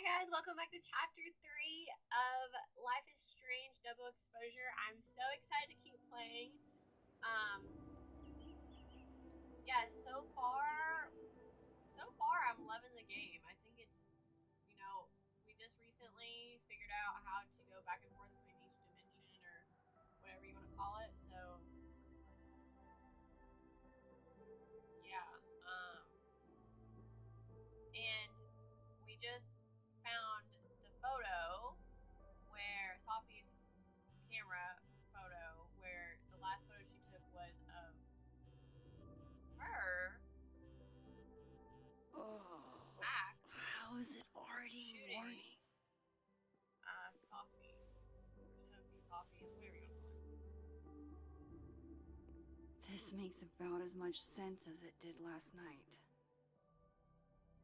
Hi guys, welcome back to chapter 3 of Life is Strange Double Exposure. I'm so excited to keep playing. Yeah, so far I'm loving the game. I think we just recently figured out how to go back and forth between each dimension or whatever you want to call it. So yeah, and we just found the photo where Sophie's camera photo where the last photo she took was of her, Oh, Max, how is it already shooting morning? Sophie, or Sophie, whatever you want to call her. This makes about as much sense as it did last night.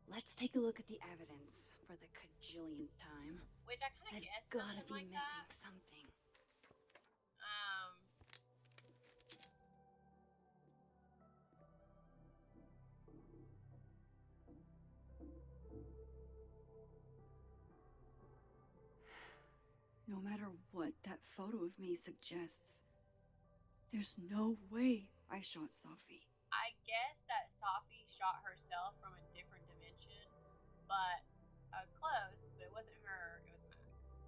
Let's take a look at the evidence for the cajillionth time. Which I kind of guessed I've gotta something be like missing that. something. No matter what that photo of me suggests, there's no way I shot Sophie. I guess that Sophie shot herself from a different dimension, but I was close, but it wasn't her, it was Max.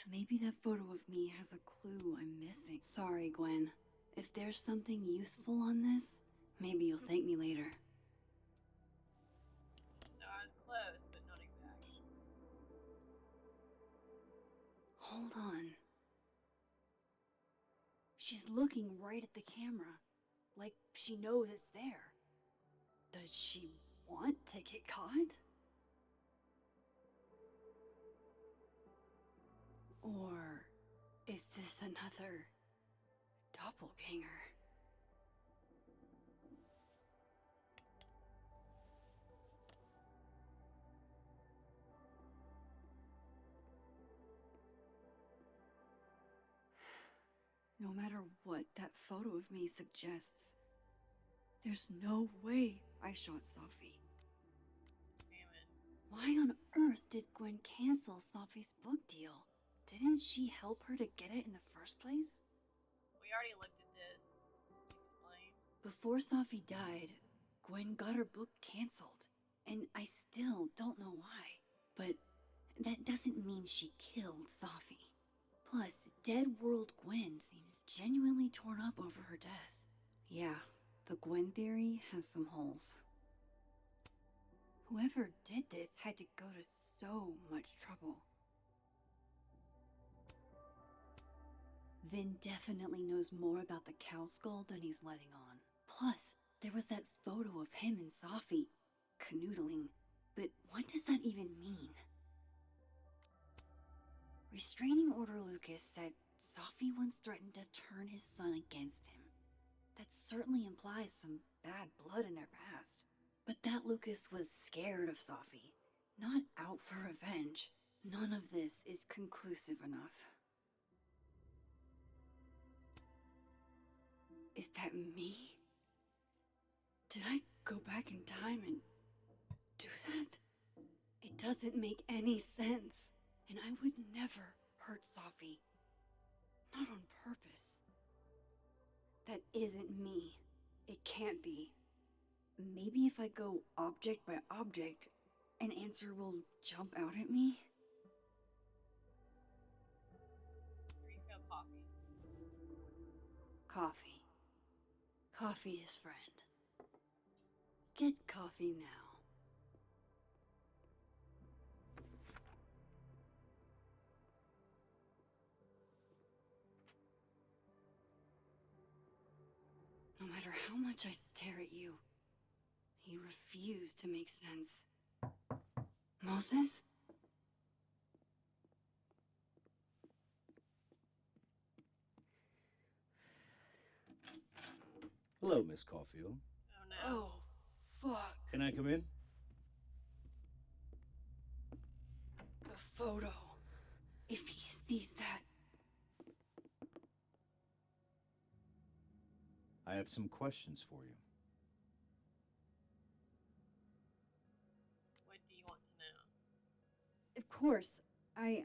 Maybe that photo of me has a clue I'm missing. Sorry, Gwen. If there's something useful on this, maybe you'll thank me later. So I was close, but not exact. Hold on. She's looking right at the camera, like she knows it's there. Does she want to get caught? Or is this another doppelganger? No matter what that photo of me suggests, there's no way I shot Sophie. Damn it. Why on earth did Gwen cancel Sophie's book deal? Didn't she help her to get it in the first place? We already looked at this. Explain. Before Sophie died, Gwen got her book canceled, and I still don't know why. But that doesn't mean she killed Sophie. Plus, Dead World Gwen seems genuinely torn up over her death. Yeah, the Gwen theory has some holes. Whoever did this had to go to so much trouble. Vin definitely knows more about the cow skull than he's letting on. Plus, there was that photo of him and Sophie canoodling. But what does that even mean? Restraining Order Lucas said Sophie once threatened to turn his son against him. That certainly implies some bad blood in their past. But that Lucas was scared of Sophie, not out for revenge. None of this is conclusive enough. Is that me? Did I go back in time and do that? It doesn't make any sense. And I would never hurt Sophie. Not on purpose. That isn't me. It can't be. Maybe if I go object by object, an answer will jump out at me? Refill coffee. Coffee. Coffee is friend. Get coffee now. No matter how much I stare at you, you refuse to make sense. Moses? Hello, Miss Caulfield. Oh no. Oh, fuck. Can I come in? The photo. If he sees that... I have some questions for you. course. I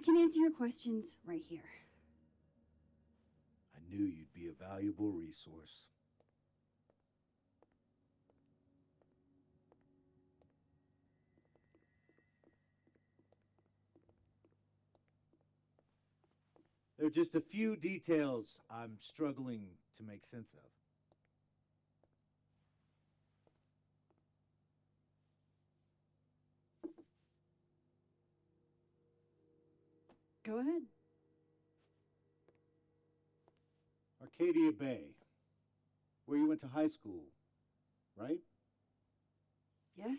can answer your questions right here. I knew you'd be a valuable resource. There are just a few details I'm struggling to make sense of. Go ahead. Arcadia Bay, where you went to high school, right? Yes?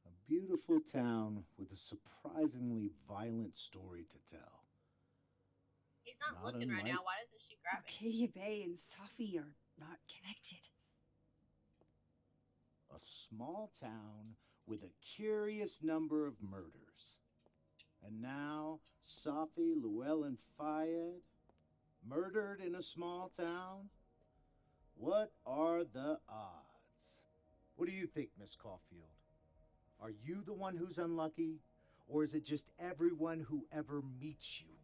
A beautiful town with a surprisingly violent story to tell. He's not Not looking right unlike- now. Why doesn't she grab it? Arcadia Bay and Safi are not connected. A small town with a curious number of murders. And now, Safi, Llewellyn Fayed, murdered in a small town? What are the odds? What do you think, Miss Caulfield? Are you the one who's unlucky? Or is it just everyone who ever meets you?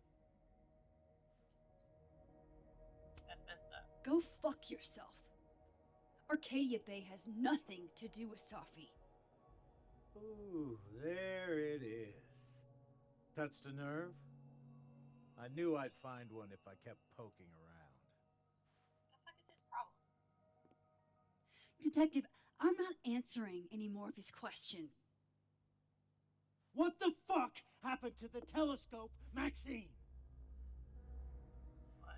That's messed up. Go fuck yourself. Arcadia Bay has nothing to do with Safi. Ooh, there it is. Touched a nerve? I knew I'd find one if I kept poking around. What the fuck is his problem? Detective, I'm not answering any more of his questions. What the fuck happened to the telescope, Maxine? What?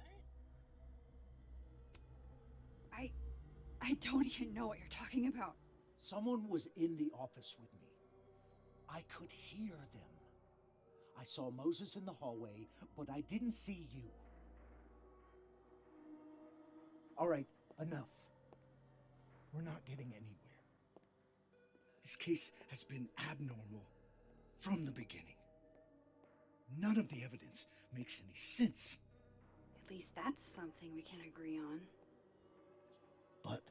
I don't even know what you're talking about. Someone was in the office with me. I could hear them. I saw Moses in the hallway, but I didn't see you. All right, enough. We're not getting anywhere. This case has been abnormal from the beginning. None of the evidence makes any sense. At least that's something we can agree on. But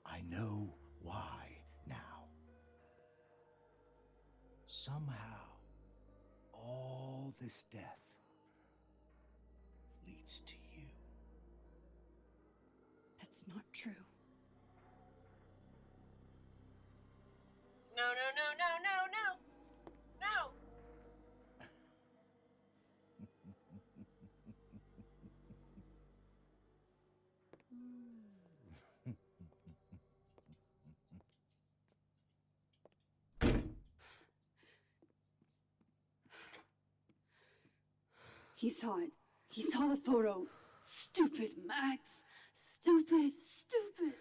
I know why now. Somehow, all this death leads to you. That's not true. No, no, no, no, no, no. No. He saw it. He saw the photo. Stupid, Max. Stupid, stupid.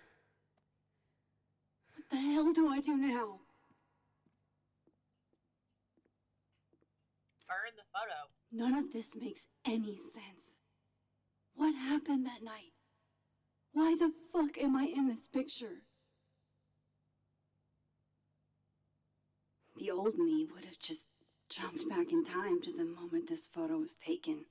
What the hell do I do now? Burn the photo. None of this makes any sense. What happened that night? Why the fuck am I in this picture? The old me would have just jumped back in time to the moment this photo was taken.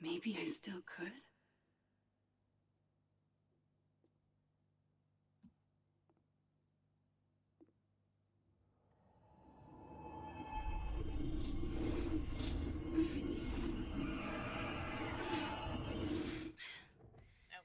Maybe I still could. No.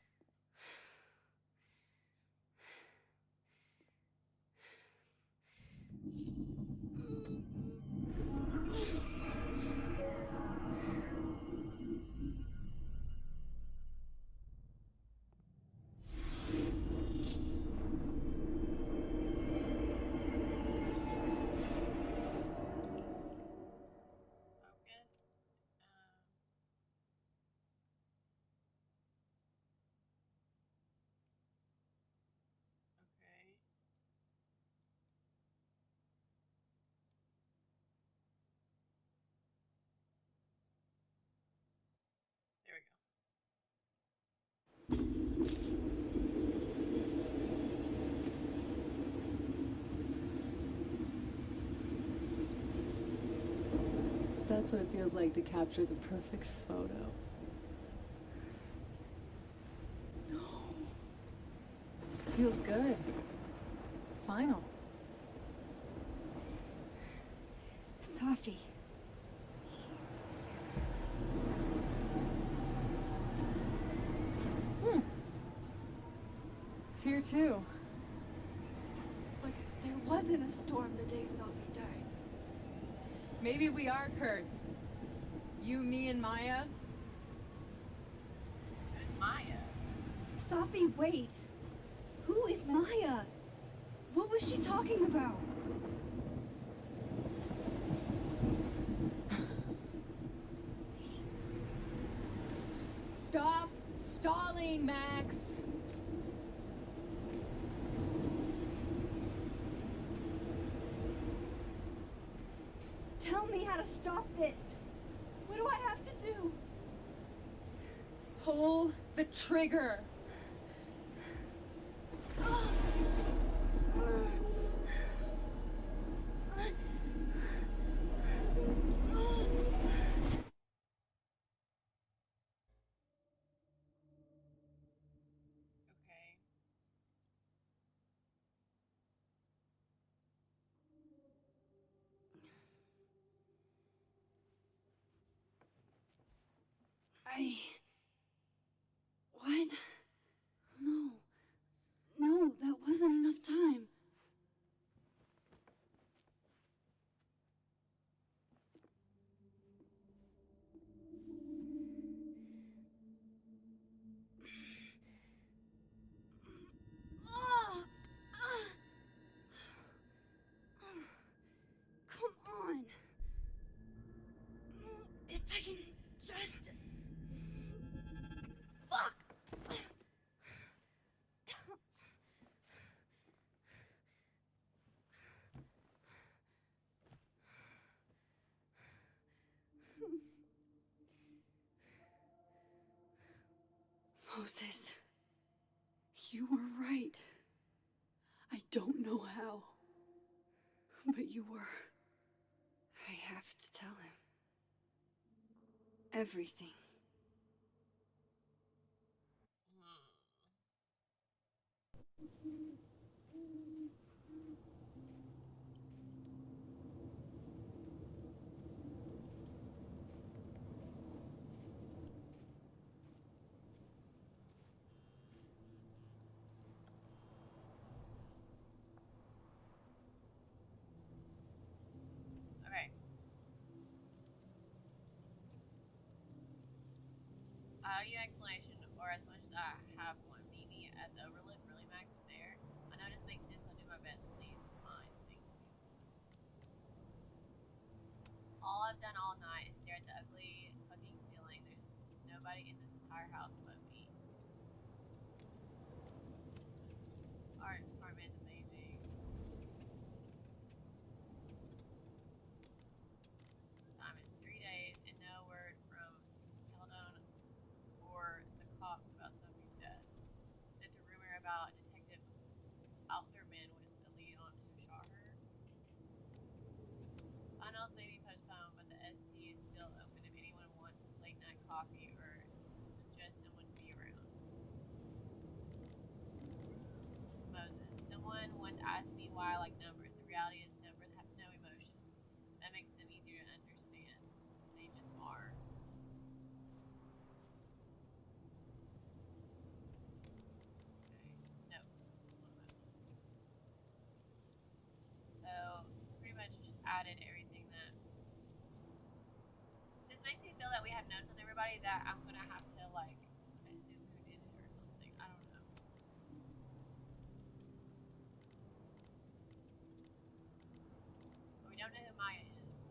That's what it feels like to capture the perfect photo. No. Feels good. Final. Safi. It's here too. But there wasn't a storm the day Safi died. Maybe we are cursed. You, me, and Maya. Who's Maya? Safi, wait. Who is Maya? What was she talking about? Stop stalling, Max. Tell me how to stop this. What do I have to do? Pull the trigger. Okay. What? No. No, that wasn't enough time. Come on. If I can just... Fuck! Moses, you were right. I don't know how, but you were. I have to tell him. Everything. Okay. I owe you an explanation, or as much as I have one, meet me at the Overlook, really, Max, there. I know it doesn't make sense, I'll do my best, please. Fine, thank you. All I've done all night is stare at the ugly fucking ceiling. There's nobody in this entire house but me. Art department is amazing. I'm in 3 days and no word from Keldon or the cops about Sophie's death. Except a rumor about Detective Alterman with the lead on who shot her. Finals may be postponed, but the ST is still open if anyone wants late night coffee or just someone to be around. Moses. Someone once asked me why I like numbers. The reality is numbers have no emotions. That makes them easier to understand. They just are. Okay. Notes. What about this? So pretty much just added everything that. This makes me feel that we have notes on everybody that I'm gonna have to like assume who did it or something. I don't know. But we don't know who Maya is.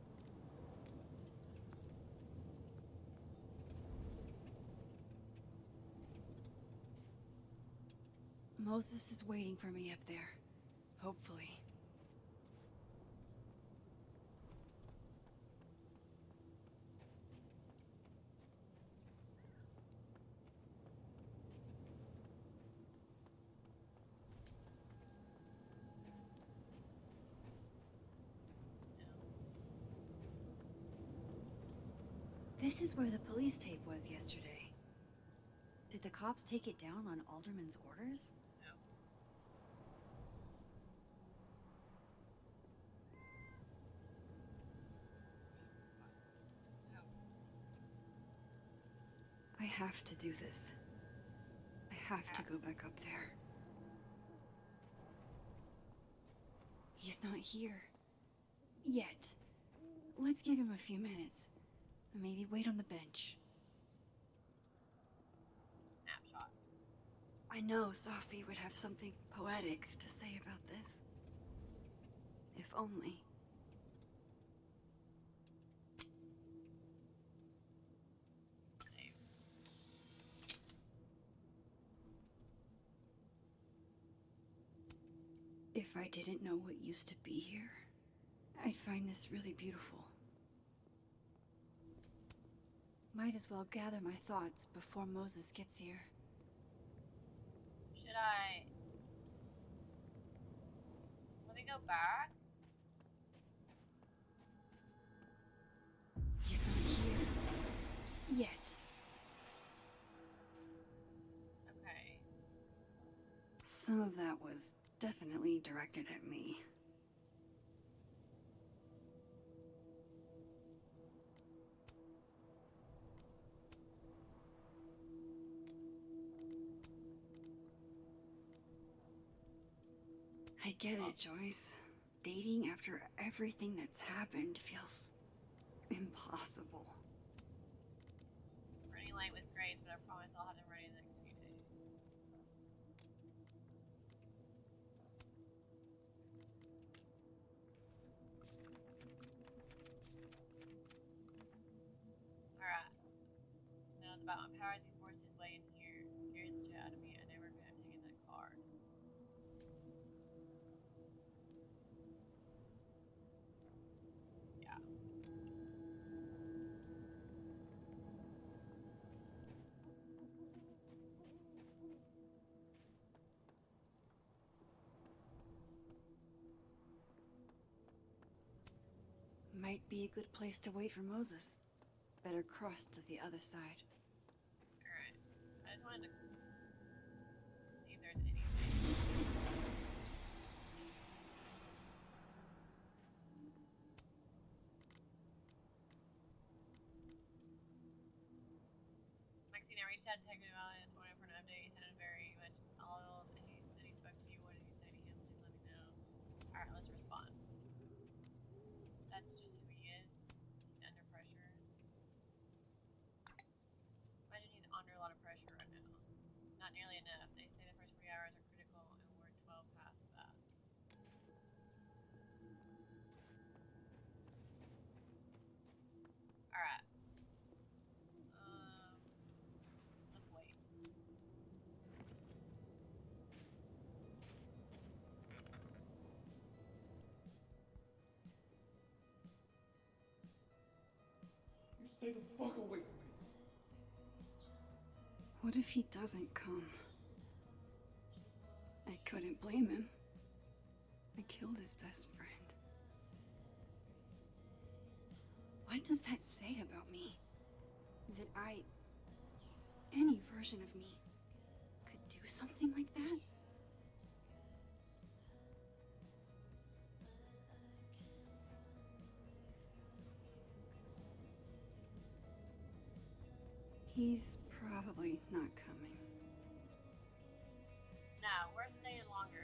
Moses is waiting for me up there. Hopefully. No. This is where the police tape was yesterday. Did the cops take it down on Alderman's orders? No. No. I have to do this. I have to go back up there. He's not here. Yet. Let's give him a few minutes. Maybe wait on the bench. Snapshot. I know Sophie would have something poetic to say about this. If only. Save. If I didn't know what used to be here, I'd find this really beautiful. Might as well gather my thoughts before Moses gets here. Should I... Let me go back? He's not here. Yet. Okay. Some of that was definitely directed at me. I get it, Joyce. Dating after everything that's happened feels impossible. Running late with grades, but I promise I'll have them ready in the next few days. Alright. Now it's about my powers. He forced his way in here. Scared the shit out of me. I never could have taken that card. Yeah. Might be a good place to wait for Moses. Better cross to the other side. Alright. I just wanted to see if there's anything. Maxine, I reached out to Detective Valley this morning for an update. He sounded very much oiled, and he said he spoke to you. What did you say to him? Please let me know. Alright, let's respond. That's just who he is. He's under pressure. Imagine he's under a lot of pressure right now. Not nearly enough. They say the first 3 hours are critical, and we're 12 past that. Alright. Let's wait. You stay the fuck away from me. What if he doesn't come? I couldn't blame him. I killed his best friend. What does that say about me? That any version of me, could do something like that? He's probably not coming. No, we're staying longer.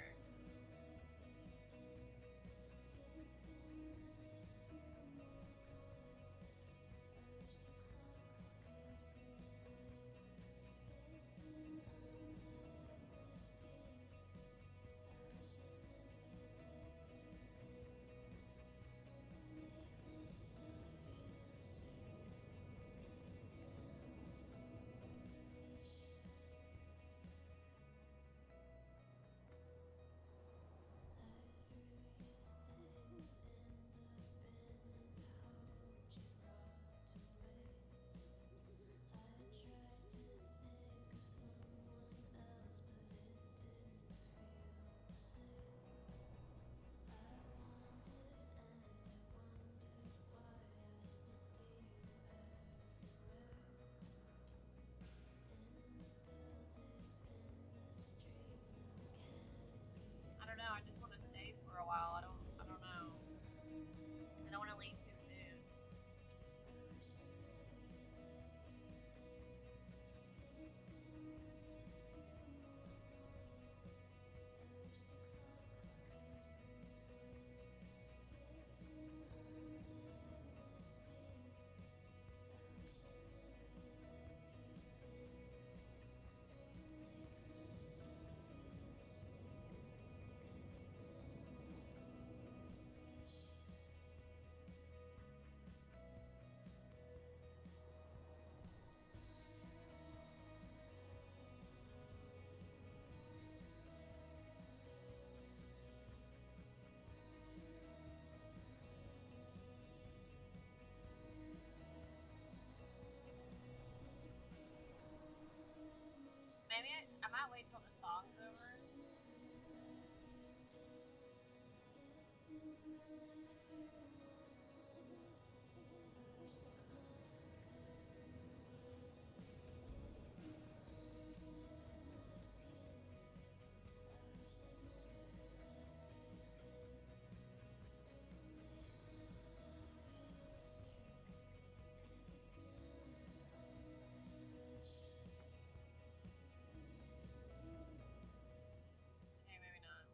Hey, maybe not.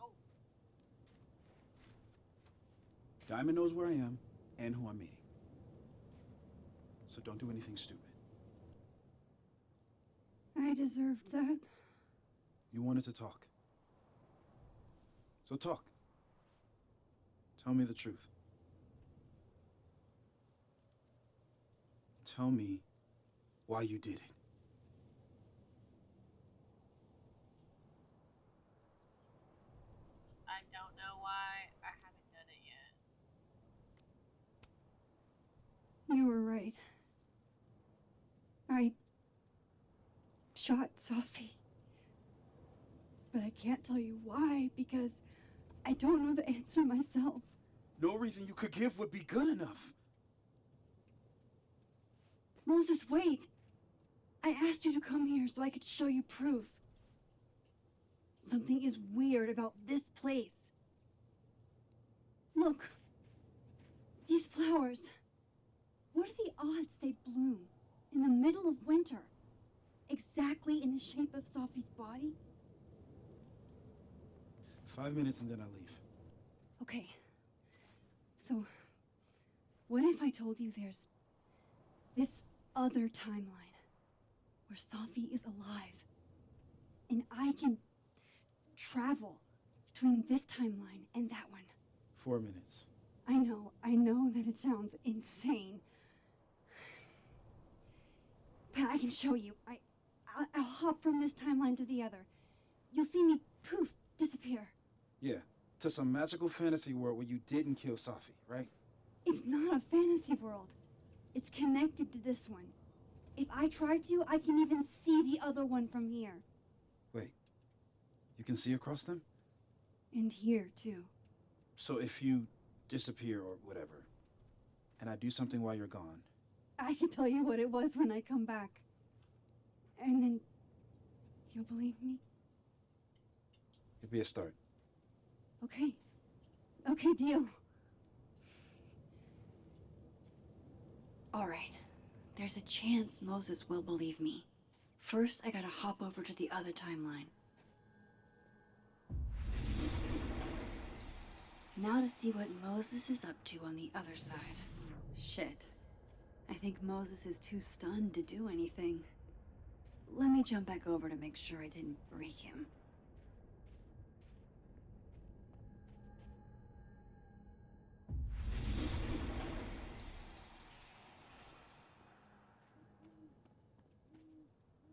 Oh, Diamond knows where I am and who I'm meeting. So don't do anything stupid. I deserved that. You wanted to talk. So talk. Tell me the truth. Tell me why you did it. I don't know why I haven't done it yet. You were right. I shot Sophie. But I can't tell you why because I don't know the answer myself. No reason you could give would be good enough. Moses, wait! I asked you to come here so I could show you proof. Something is weird about this place. Look. These flowers. What are the odds they bloom in the middle of winter? Exactly in the shape of Sophie's body? 5 minutes and then I leave. Okay. So, what if I told you there's this other timeline where Sophie is alive and I can travel between this timeline and that one? 4 minutes. I know that it sounds insane. But I can show you. I'll hop from this timeline to the other. You'll see me, poof, disappear. Yeah, to some magical fantasy world where you didn't kill Safi, right? It's not a fantasy world. It's connected to this one. If I try to, I can even see the other one from here. Wait, you can see across them? And here, too. So if you disappear or whatever, and I do something while you're gone, I can tell you what it was when I come back. And then you'll believe me? it'd be a start. Okay. Okay, deal. All right. There's a chance Moses will believe me. First, I gotta hop over to the other timeline. Now to see what Moses is up to on the other side. Shit. I think Moses is too stunned to do anything. Let me jump back over to make sure I didn't break him.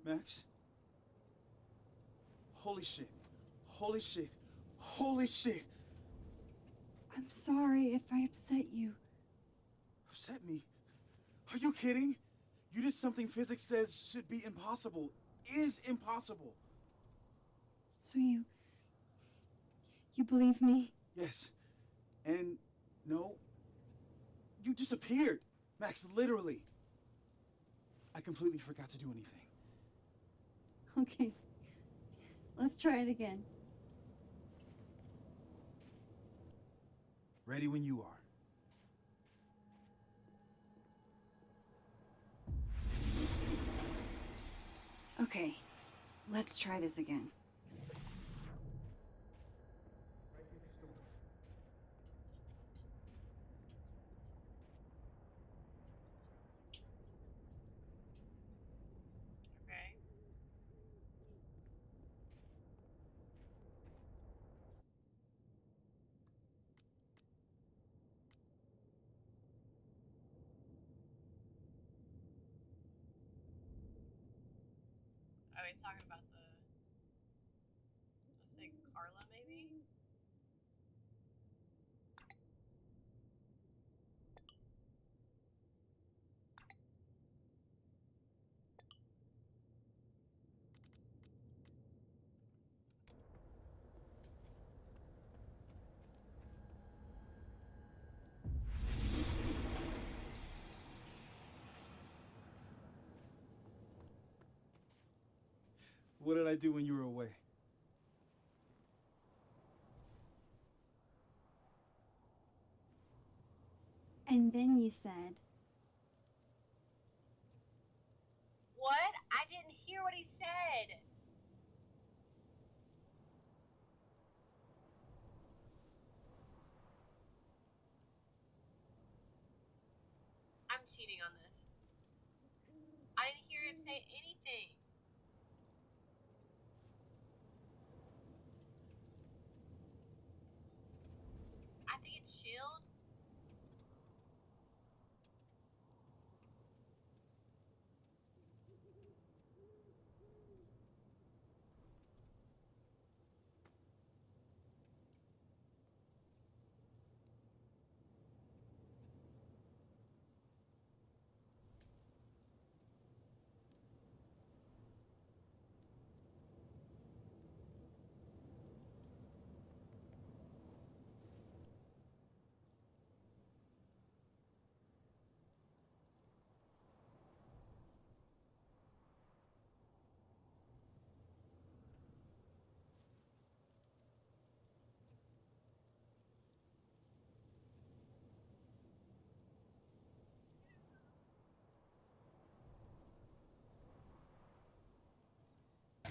Max? Holy shit. Holy shit. Holy shit. I'm sorry if I upset you. Upset me? Are you kidding? You did something physics says should be impossible. Is impossible. So you believe me? Yes. And no. You disappeared. Max, literally. I completely forgot to do anything. Okay. Let's try it again. Ready when you are. Okay. Let's try this again. Okay. I was talking about let's say Carla, maybe? What did I do when you were away? And then you said, What? I didn't hear what he said. I'm cheating on this. I didn't hear him say anything. I think it's Shield.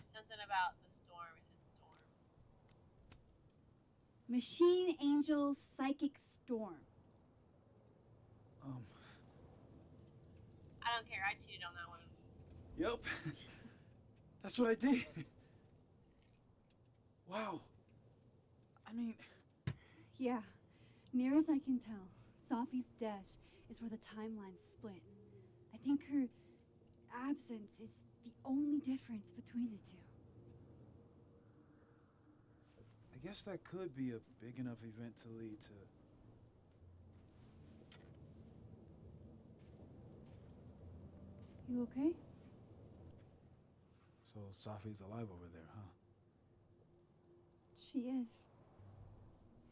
Something about the storm. It said storm. Machine Angel Psychic Storm. I don't care. I cheated on that one. Yep. That's what I did. Wow. I mean, Yeah, near as I can tell, Sophie's death is where the timelines split. I think her absence is the only difference between the two. I guess that could be a big enough event to lead to... You okay? So Safi's alive over there, huh? She is.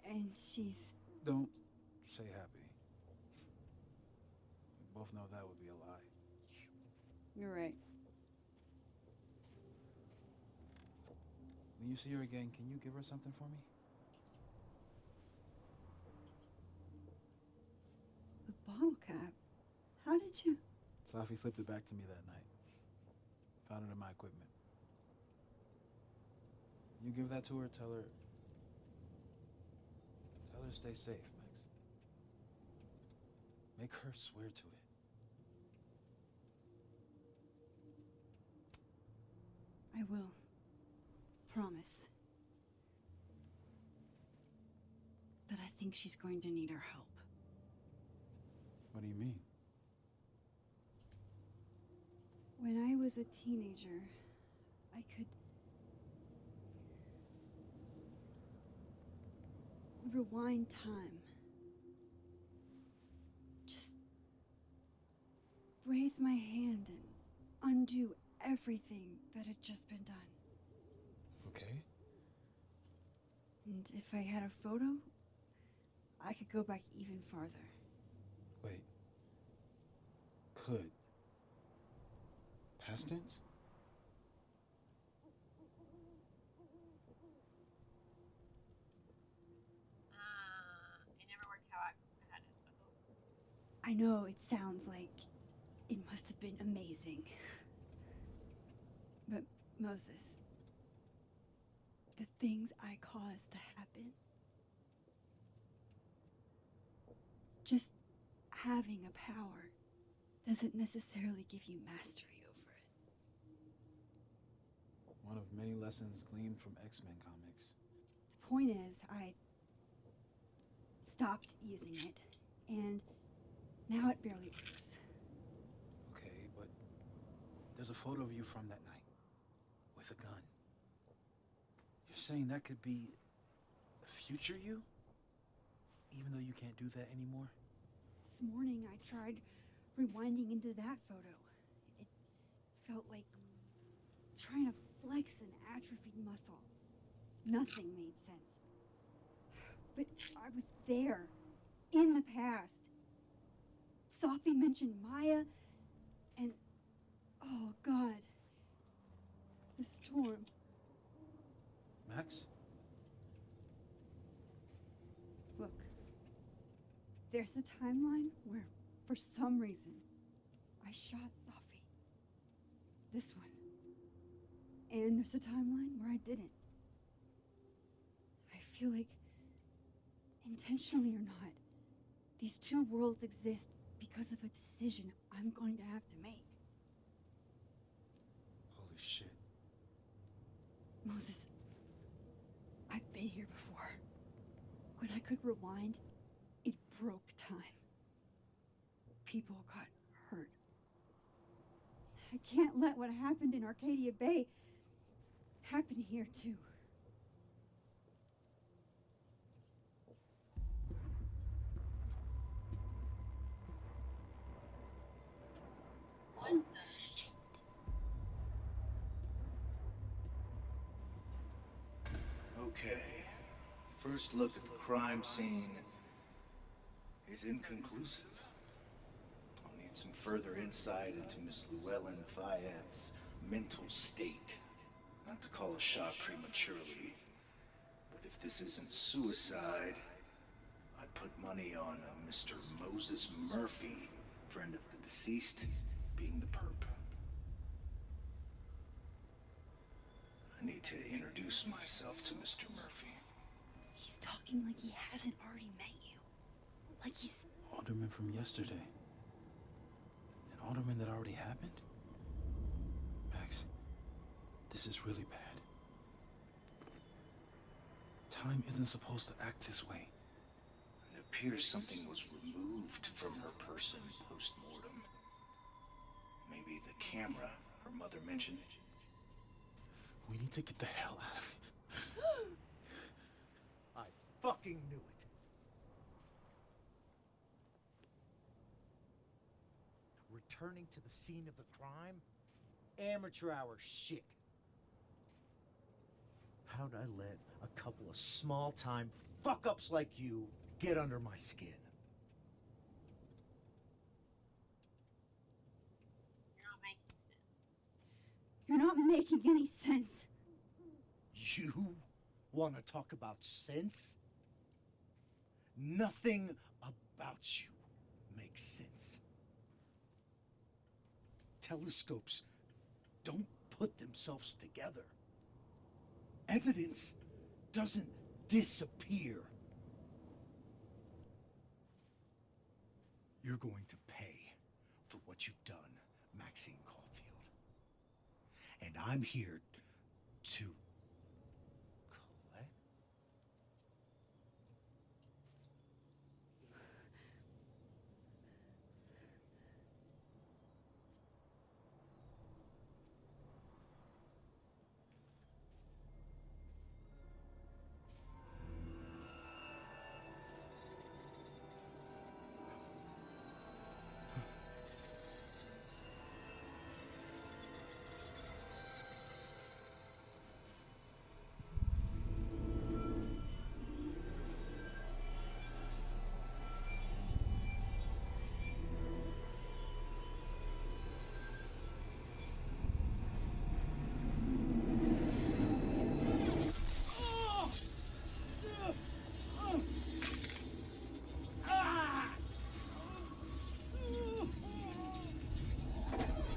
And she's... Don't say happy. We both know that would be a lie. You're right. When you see her again, can you give her something for me? The bottle cap? How did you... Safi slipped it back to me that night. Found it in my equipment. You give that to her, tell her to stay safe, Max. Make her swear to it. I will. Promise. But I think she's going to need our help. What do you mean? When I was a teenager, I could rewind time. Just raise my hand and undo everything that had just been done. Okay. And if I had a photo, I could go back even farther. Wait. Could. Past tense? It never worked how I had hoped. I know it sounds like it must have been amazing. But Moses, the things I caused to happen, just having a power doesn't necessarily give you mastery over it. One of many lessons gleaned from X-Men comics. The point is, I stopped using it, and now it barely works. Okay, but there's a photo of you from that night. With a gun. You're saying that could be a future you? Even though you can't do that anymore? This morning I tried rewinding into that photo. It felt like trying to flex an atrophied muscle. Nothing made sense. But I was there, in the past. Sophie mentioned Maya, and oh God. the storm. Max? Look, there's a timeline where, for some reason, I shot Safi. This one. And there's a timeline where I didn't. I feel like, intentionally or not, these two worlds exist because of a decision I'm going to have to make. Holy shit. Moses, I've been here before. When I could rewind, it broke time. People got hurt. I can't let what happened in Arcadia Bay happen here, too. What the Shit. Okay. First look at the crime scene is inconclusive. I'll need some further insight into Miss Llewellyn Fayette's mental state. Not to call a shot prematurely, but if this isn't suicide, I'd put money on a Mr. Moses Murphy, friend of the deceased, being the perp. I need to introduce myself to Mr. Murphy. He's talking like he hasn't already met you. Like he's... Alderman from yesterday. An alderman that already happened? Max, this is really bad. Time isn't supposed to act this way. It appears something was removed from her person post-mortem. Maybe the camera her mother mentioned. We need to get the hell out of here. I fucking knew it. Returning to the scene of the crime? Amateur hour shit. How'd I let a couple of small-time fuck-ups like you get under my skin? You're not making sense. You're not making any sense. You want to talk about sense? Nothing about you makes sense. Telescopes don't put themselves together. Evidence doesn't disappear. You're going to pay for what you've done, Maxine Caulfield. And I'm here to collect.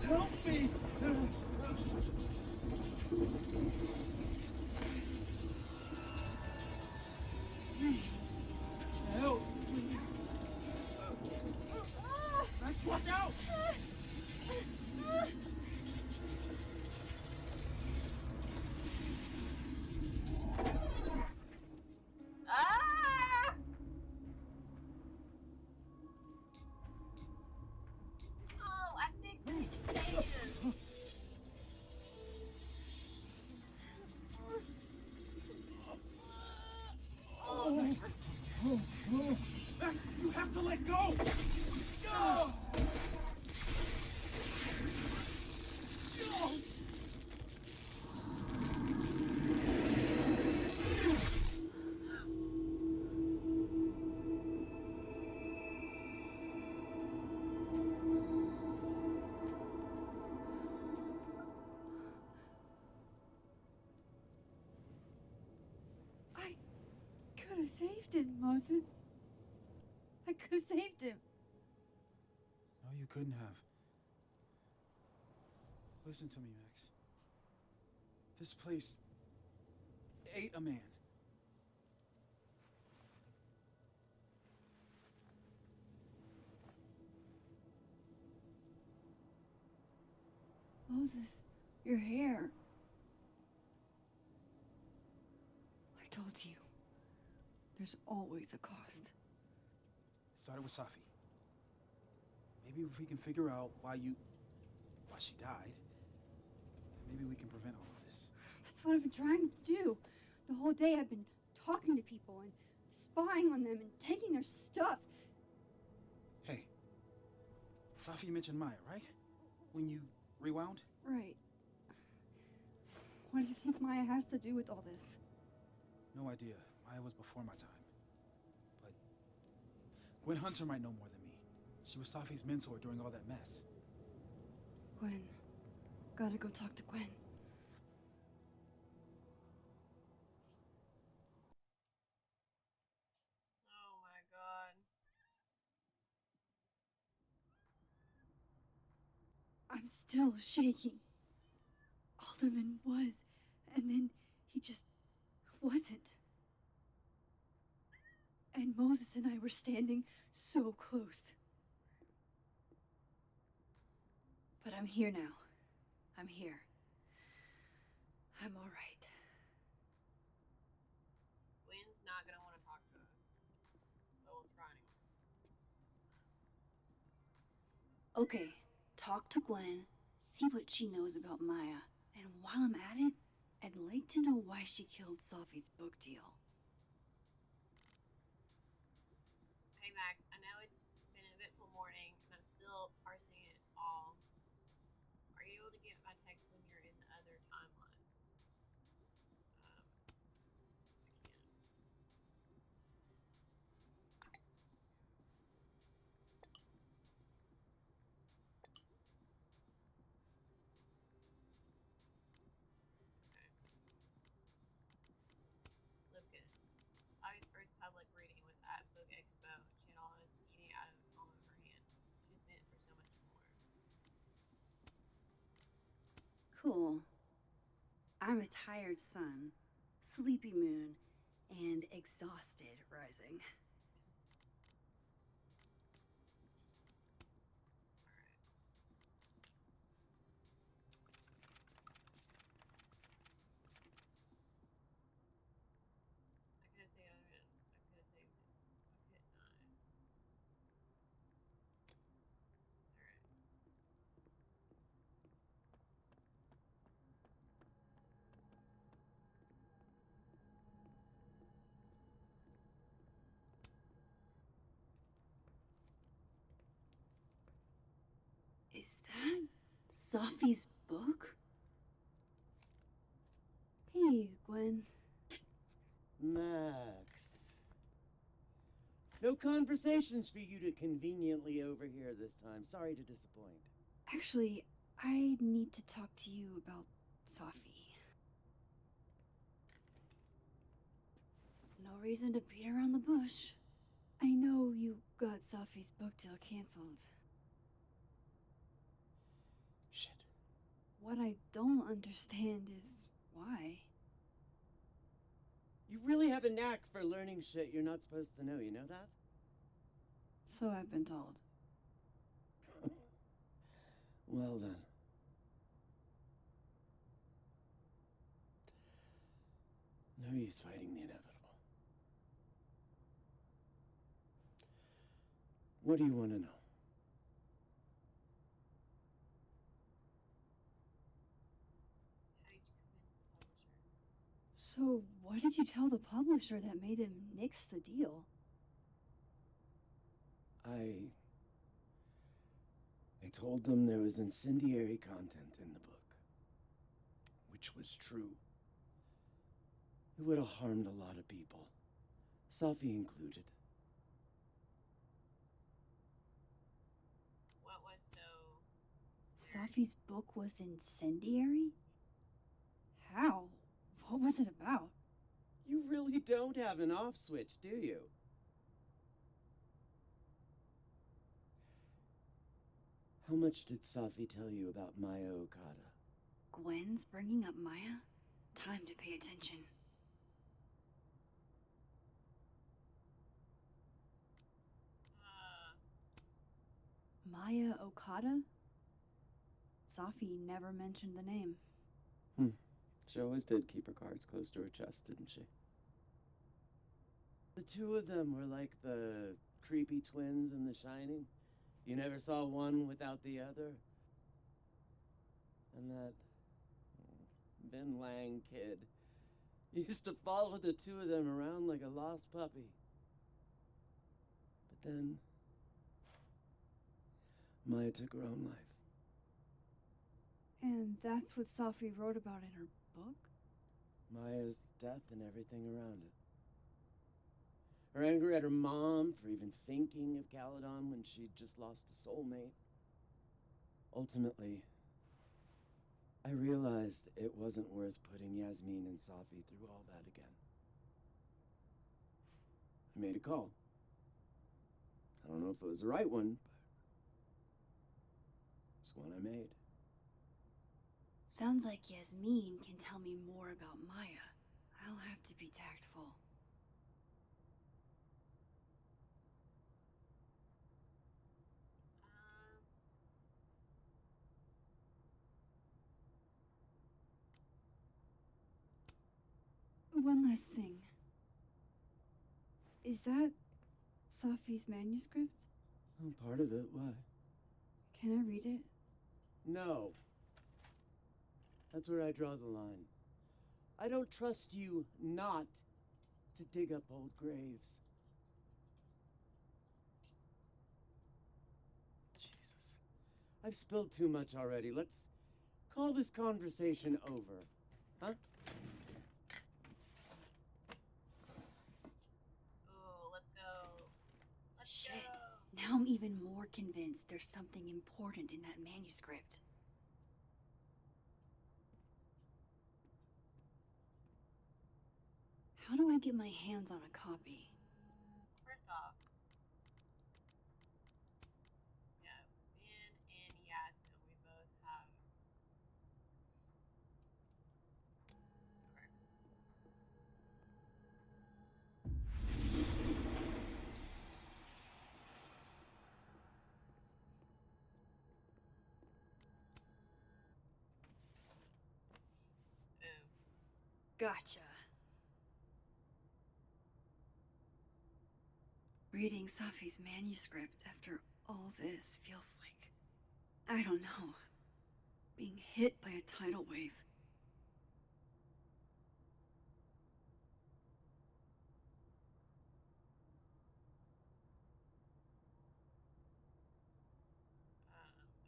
Help me! Help! Max, watch out! Ah! Oh, I think we should take this. Max, you have to let go! No! Moses. I could have saved him. No, you couldn't have. Listen to me, Max. This place ate a man. Moses, your hair. I told you. There's always a cost. It started with Safi. Maybe if we can figure out why she died, maybe we can prevent all of this. That's what I've been trying to do. The whole day I've been talking to people and spying on them and taking their stuff. Hey, Safi mentioned Maya, right? When you rewound? Right. What do you think Maya has to do with all this? No idea. Maya was before my time. But Gwen Hunter might know more than me. She was Safi's mentor during all that mess. Gwen. Gotta go talk to Gwen. Oh my god. I'm still shaking. Alderman was, and then he just wasn't. And Moses and I were standing so close. But I'm here now. I'm here. I'm all right. Gwen's not gonna want to talk to us. But we'll try anyways. Okay, talk to Gwen, see what she knows about Maya, and while I'm at it, I'd like to know why she killed Sophie's book deal. Hey Max, I know it's been an eventful morning and I'm still parsing it all. Are you able to get my text when you're in the other timeline? I can't. Okay. Lucas. Savi's first public reading was at Book Expo and she had all this eating out of the palm of her hand. She was meant for so much more. Cool. I'm a tired sun, sleepy moon, and exhausted rising. I could have saved it. I could have saved it. I could not. Alright. Is that Sophie's book? Hey, Gwen. Max. No conversations for you to conveniently overhear this time. Sorry to disappoint. Actually, I need to talk to you about Sophie. No reason to beat around the bush. I know you got Sophie's book deal canceled. Shit. What I don't understand is why. You really have a knack for learning shit you're not supposed to know, you know that? So I've been told. Well then. No use fighting the inevitable. What do you want to know? How did you convince the publisher? So, what did you tell the publisher that made them nix the deal? I told them there was incendiary content in the book, which was true. It would have harmed a lot of people, Safi included. What was so scary? Sophie's book was incendiary? How? What was it about? You really don't have an off switch, do you? How much did Safi tell you about Maya Okada? Gwen's bringing up Maya? Time to pay attention. Maya Okada? Safi never mentioned the name. She always did keep her cards close to her chest, didn't she? The two of them were like the creepy twins in The Shining. You never saw one without the other. And that Vin Lang kid used to follow the two of them around like a lost puppy. But then Maya took her own life. And that's what Safi wrote about in her book? Maya's death and everything around it. Her anger at her mom for even thinking of Caledon when she'd just lost a soulmate. Ultimately, I realized it wasn't worth putting Yasmin and Safi through all that again. I made a call. I don't know if it was the right one, but it's one I made. Sounds like Yasmin can tell me more about Maya. I'll have to be tactful. One last thing. Is that Safi's manuscript? Oh, part of it. Why? Can I read it? No. That's where I draw the line. I don't trust you not to dig up old graves. Jesus. I've spilled too much already. Let's call this conversation over. Huh? Ooh, let's go. Shit. Now I'm even more convinced there's something important in that manuscript. How do I get my hands on a copy? First off, yeah, Ben and Yasmin, we both have. Okay. Boom. Gotcha. Reading Safi's manuscript after all this feels like, I don't know, being hit by a tidal wave.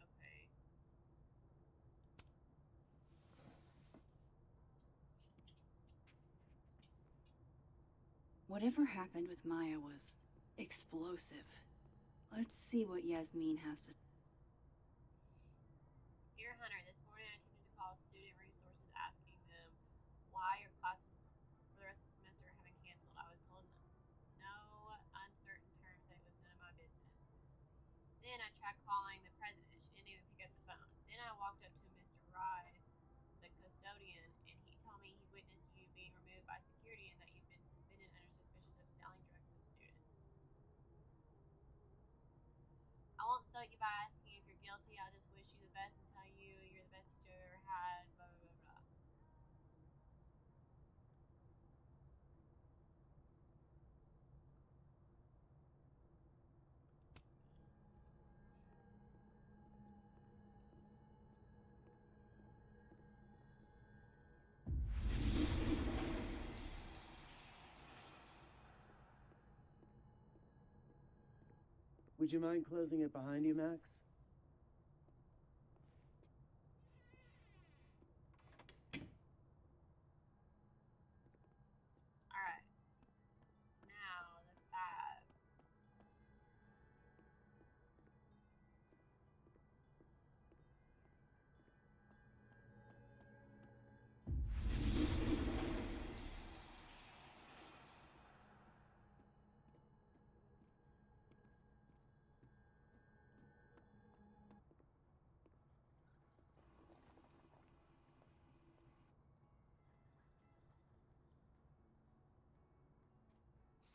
Okay. Whatever happened with Maya was explosive. Let's see what Yasmin has to. Dear Hunter, this morning I attempted to call student resources asking them why your classes for the rest of the semester have been canceled. I was told no uncertain terms that it was none of my business. Then I tried calling the president. She didn't even pick up the phone. Then I walked up to Mr. Rise, the custodian, and he told me he witnessed you being removed by security and that you've been suspended under suspicion of selling drugs to students. I won't insult you by asking if you're guilty. I'll just wish you the best and tell you you're the best teacher I've ever had. Blah blah blah blah. Would you mind closing it behind you, Max? All right. Now the fab.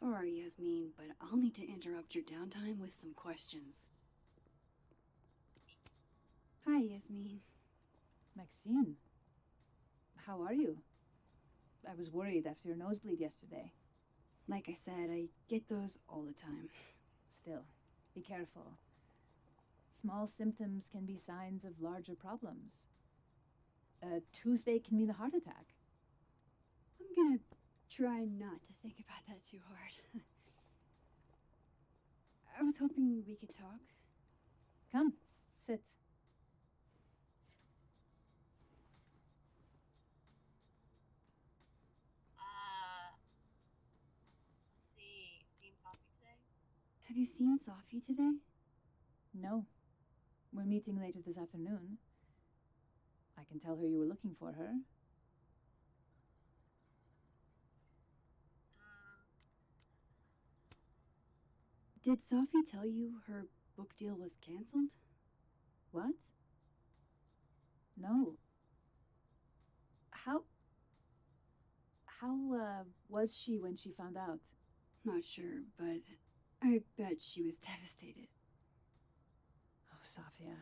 Sorry, Yasmin, but I'll need to interrupt your downtime with some questions. Hi, Yasmin. Maxine, how are you? I was worried after your nosebleed yesterday. Like I said, I get those all the time. Still, be careful. Small symptoms can be signs of larger problems. A toothache can mean a heart attack. I'm gonna try not to think about that too hard. I was hoping we could talk. Come, sit. Let's see. Seen Sophie today? Have you seen Sophie today? No. We're meeting later this afternoon. I can tell her you were looking for her. Did Sophie tell you her book deal was canceled? What? No. How was she when she found out? Not sure, but I bet she was devastated. Oh, Sophia.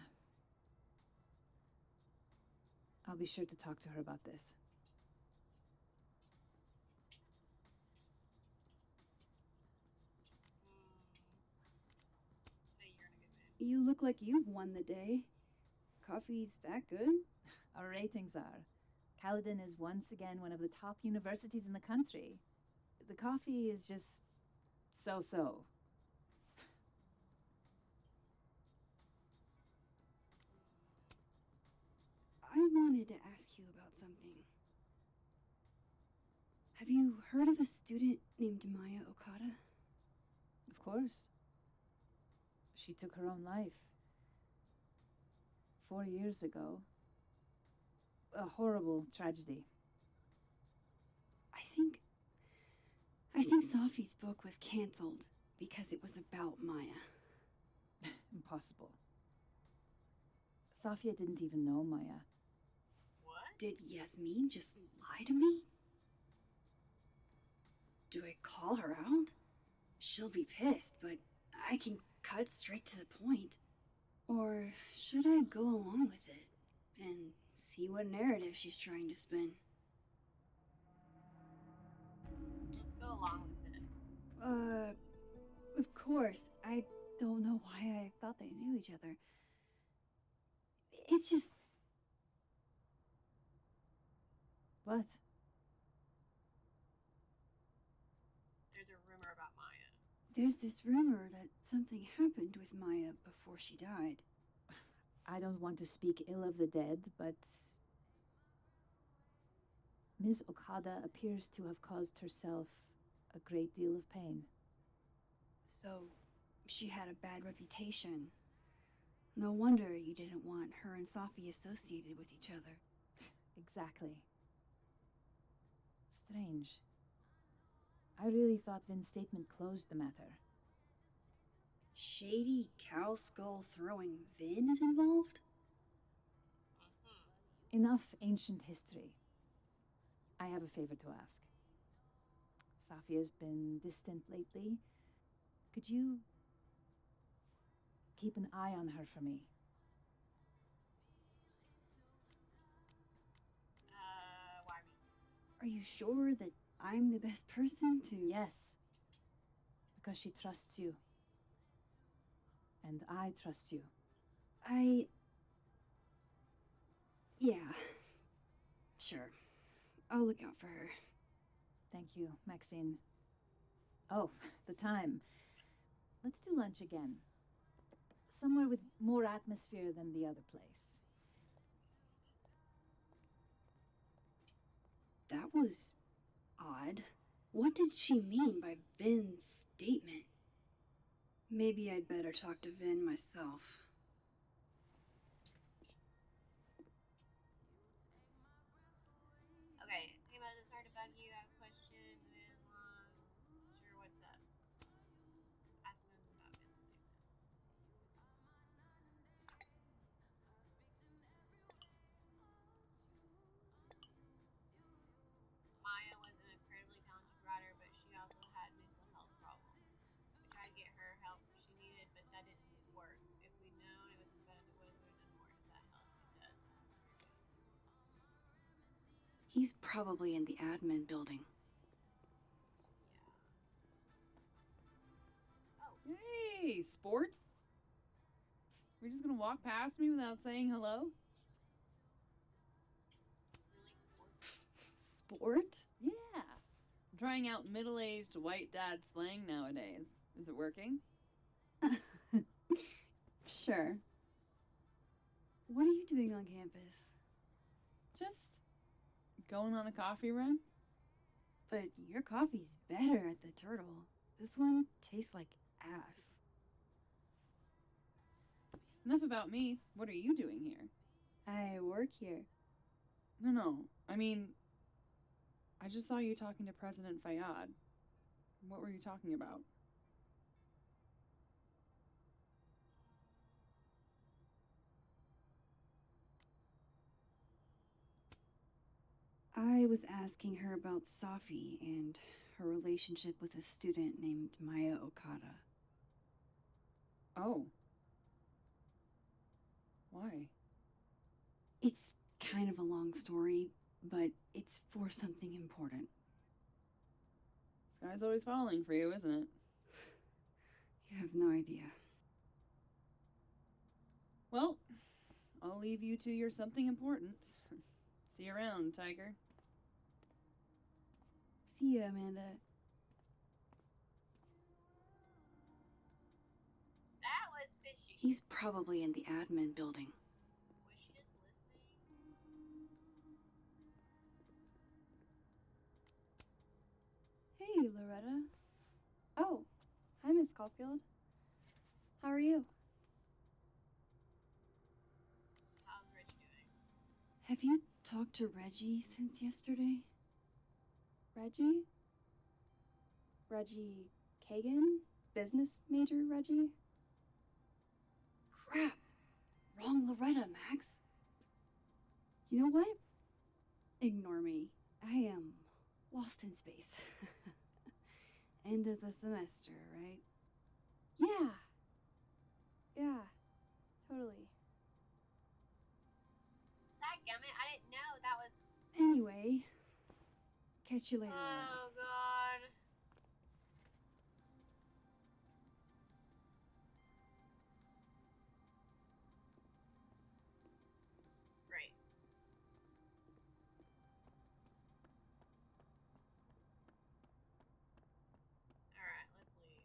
I'll be sure to talk to her about this. Say you're in a good mood. You look like you've won the day. Coffee's that good? Our ratings are. Caledon is once again one of the top universities in the country. The coffee is just so-so. I wanted to ask you about something. Have you heard of a student named Maya Okada? Of course. She took her own life 4 years ago. A horrible tragedy. I think Sophie's book was canceled because it was about Maya. Impossible. Sophia didn't even know Maya. What? Did Yasmin just lie to me? Do I call her out? She'll be pissed, but I can cut straight to the point. Or should I go along with it and see what narrative she's trying to spin? Let's go along with it. Of course. I don't know why I thought they knew each other. It's just... What? There's a rumor about Maya. There's this rumor that something happened with Maya before she died. I don't want to speak ill of the dead, but Ms. Okada appears to have caused herself a great deal of pain. So, she had a bad reputation. No wonder you didn't want her and Sophie associated with each other. Exactly. Strange. I really thought Vin's statement closed the matter. Shady cow skull throwing Vin is involved? Enough ancient history. I have a favor to ask. Sophia's been distant lately. Could you keep an eye on her for me? Why me? Are you sure that I'm the best person to... Yes. Because she trusts you. And I trust you. Yeah. Sure. I'll look out for her. Thank you, Maxine. Oh, the time. Let's do lunch again. Somewhere with more atmosphere than the other place. That was odd. What did she mean by Vin's statement? Maybe I'd better talk to Vin myself. Okay, hey Moses, sorry to bug you. I have a question. Sure, what's up? Ask Moses about Vin's statement. Maya was an incredibly talented writer, but she also had mental health He's probably in the admin building. Hey, sport? We're just gonna walk past me without saying hello? Really support. Sport? Yeah. I'm trying out middle-aged white dad slang nowadays. Is it working? Sure. What are you doing on campus? Just going on a coffee run? But your coffee's better at the Turtle. This one tastes like ass. Enough about me. What are you doing here? I work here. No. I mean, I just saw you talking to President Fayyad. What were you talking about? I was asking her about Safi and her relationship with a student named Maya Okada. Oh. Why? It's kind of a long story, but it's for something important. Sky's always falling for you, isn't it? You have no idea. Well, I'll leave you to your something important. See you around, Tiger. See you, Amanda. That was fishy. He's probably in the admin building. Was she just listening? Hey, Loretta. Oh, hi, Miss Caulfield. How are you? How's Reggie doing? Have you talked to Reggie since yesterday? Reggie? Reggie Kagan? Business major Reggie? Crap! Wrong Loretta, Max. You know what? Ignore me. I am lost in space. End of the semester, right? Yeah. Yeah, totally. Dadgummit, I didn't know that was. Anyway, catch you later. Oh, God. Great. Alright, let's leave.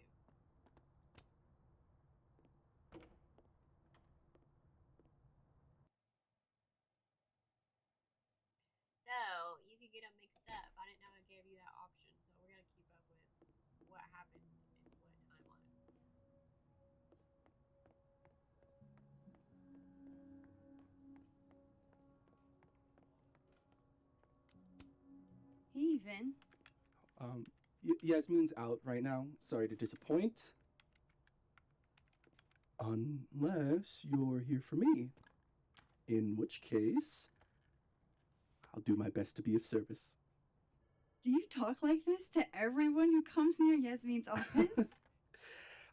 So, you could get them mixed up. I didn't know it gave you that option, so we're gonna keep up with what happened in what timeline. Hey, Vin. Yasmin's out right now. Sorry to disappoint. Unless you're here for me. In which case, I'll do my best to be of service. Do you talk like this to everyone who comes near Yasmin's office?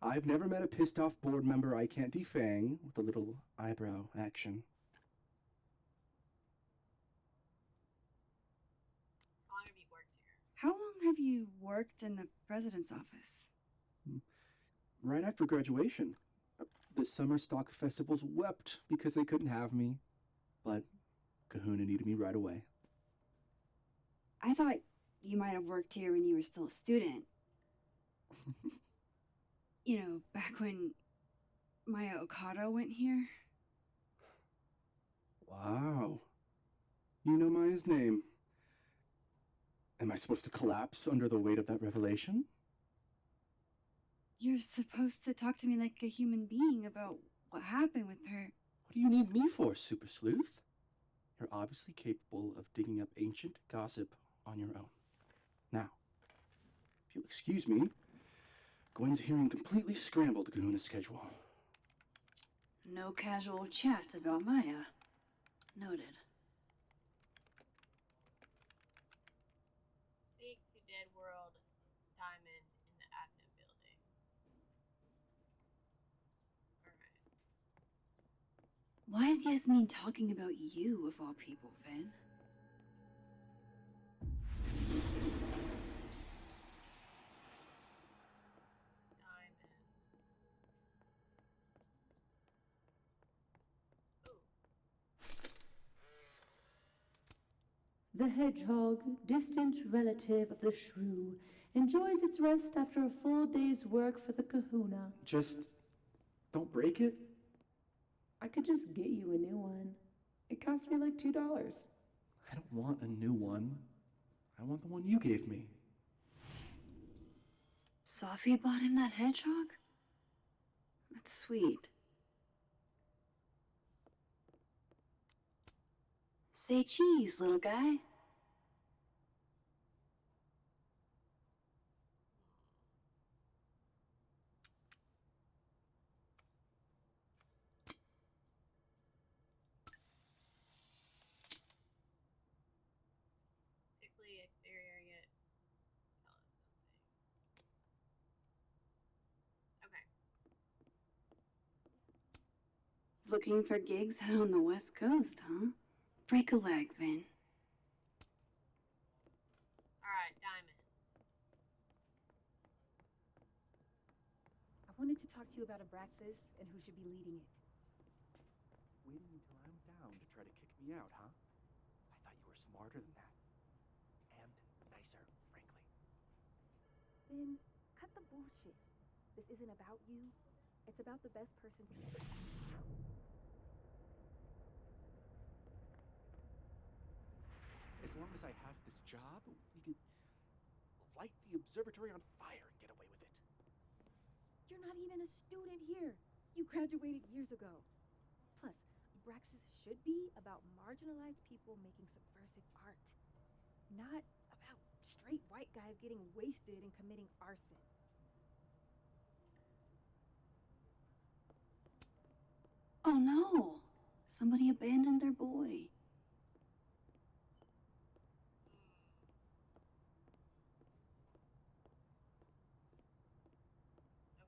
I've never met a pissed off board member I can't defang with a little eyebrow action. How long have you worked here? How long have you worked in the president's office? Right after graduation. The summer stock festivals wept because they couldn't have me, but Kahuna needed me right away. I thought you might have worked here when you were still a student. You know, back when Maya Okada went here. Wow. You know Maya's name. Am I supposed to collapse under the weight of that revelation? You're supposed to talk to me like a human being about what happened with her. What do you need me for, Super Sleuth? You're obviously capable of digging up ancient gossip on your own. Now, if you'll excuse me, Gwen's hearing completely scrambled Kahuna's schedule. No casual chats about Maya. Noted. Speak to Dead World Diamond in the admin building. Alright. Why is Yasmin talking about you, of all people, Vin? The hedgehog, distant relative of the shrew, enjoys its rest after a full day's work for the kahuna. Just don't break it? I could just get you a new one. It cost me like $2. I don't want a new one. I want the one you gave me. Sophie bought him that hedgehog? That's sweet. Say cheese, little guy. Pickly exterior yet tell us something. Okay. Looking for gigs out on the West Coast, huh? Break a leg, Vin. Alright, Diamond. I wanted to talk to you about Abraxas and who should be leading it. Waiting until I'm down to try to kick me out, huh? I thought you were smarter than that. And nicer, frankly. Then cut the bullshit. This isn't about you. It's about the best person to. As long as I have this job, we could light the observatory on fire and get away with it. You're not even a student here. You graduated years ago. Plus, Abraxas should be about marginalized people making subversive art, not about straight white guys getting wasted and committing arson. Oh no! Somebody abandoned their boy.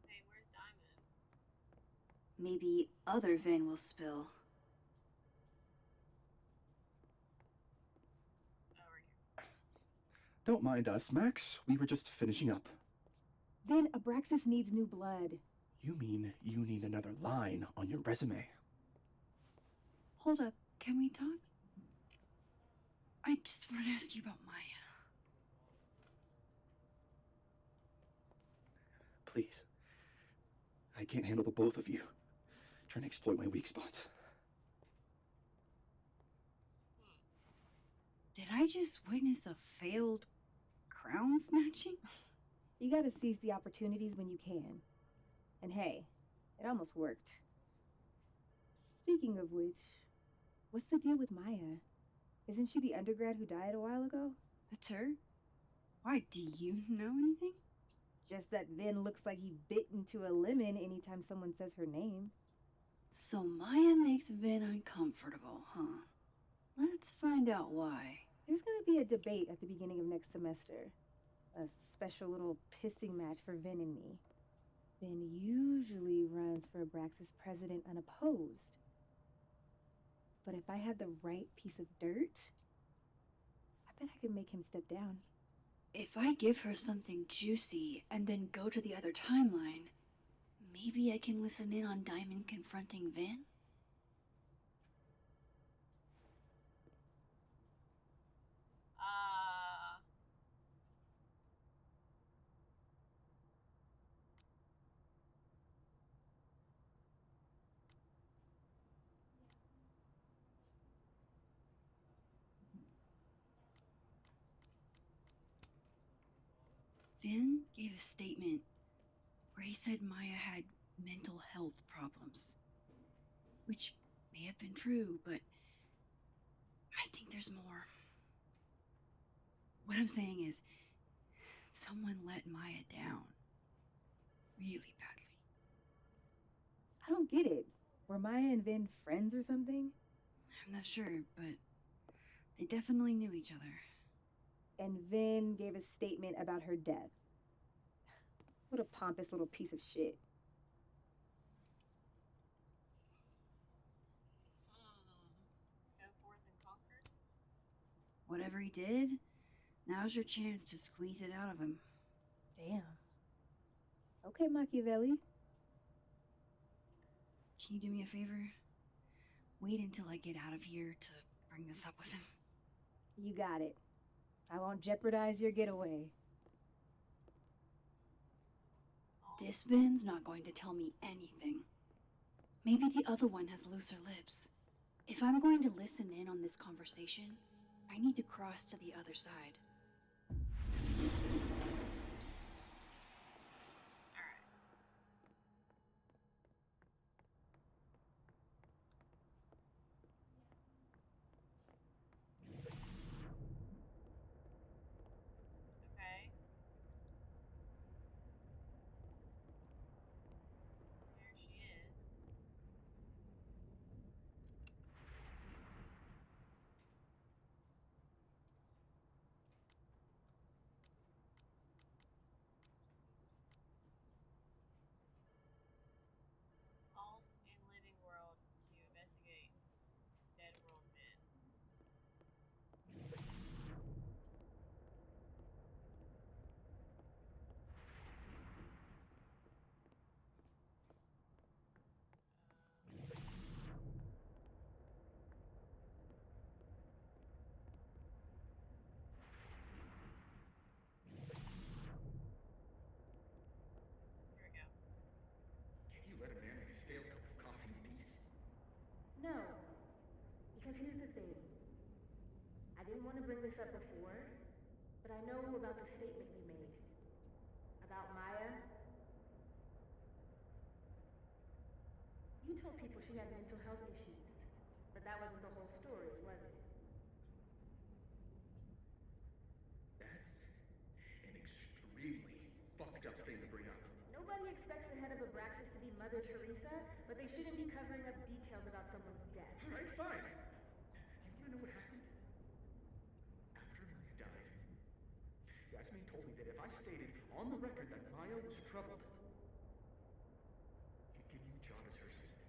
Okay, where's Diamond? Maybe other Vin will spill. Oh, right here. Don't mind us, Max. We were just finishing up. Then Abraxas needs new blood. You mean you need another line on your resume? Hold up, can we talk? I just want to ask you about Maya. Please. I can't handle the both of you trying to exploit my weak spots. Did I just witness a failed crown snatching? You gotta seize the opportunities when you can. And hey, it almost worked. Speaking of which, what's the deal with Maya? Isn't she the undergrad who died a while ago? That's her? Why, do you know anything? Just that Vin looks like he bit into a lemon anytime someone says her name. So Maya makes Vin uncomfortable, huh? Let's find out why. There's gonna be a debate at the beginning of next semester. A special little pissing match for Vin and me. Vin usually runs for Abraxas president unopposed. But if I had the right piece of dirt, I bet I could make him step down. If I give her something juicy and then go to the other timeline, maybe I can listen in on Diamond confronting Vin? Vin gave a statement where he said Maya had mental health problems. Which may have been true, but I think there's more. What I'm saying is, someone let Maya down. Really badly. I don't get it. Were Maya and Vin friends or something? I'm not sure, but they definitely knew each other. And Vin gave a statement about her death. What a pompous little piece of shit. Go forth and conquer? Whatever he did, now's your chance to squeeze it out of him. Damn. Okay, Machiavelli. Can you do me a favor? Wait until I get out of here to bring this up with him. You got it. I won't jeopardize your getaway. This Vin's not going to tell me anything. Maybe the other one has looser lips. If I'm going to listen in on this conversation, I need to cross to the other side. Okay. There she is. Pulse and living world to investigate dead world men. Here we go. Can't you let a man make a stale cup of coffee in peace? No. Because here's the thing. I didn't want to bring this up before, but I know about the statement you made. About Maya. You told people she had mental health issues, but that wasn't the whole story, was it? That's an extremely fucked up thing to bring up. Nobody expects the head of Abraxas to be Mother Teresa, but they shouldn't be covering up details about someone's death. All right, fine. You want to know what happened? After Maya died, Yasmin told me that if I stated on the record that Maya was troubled, he'd give you a job as her assistant.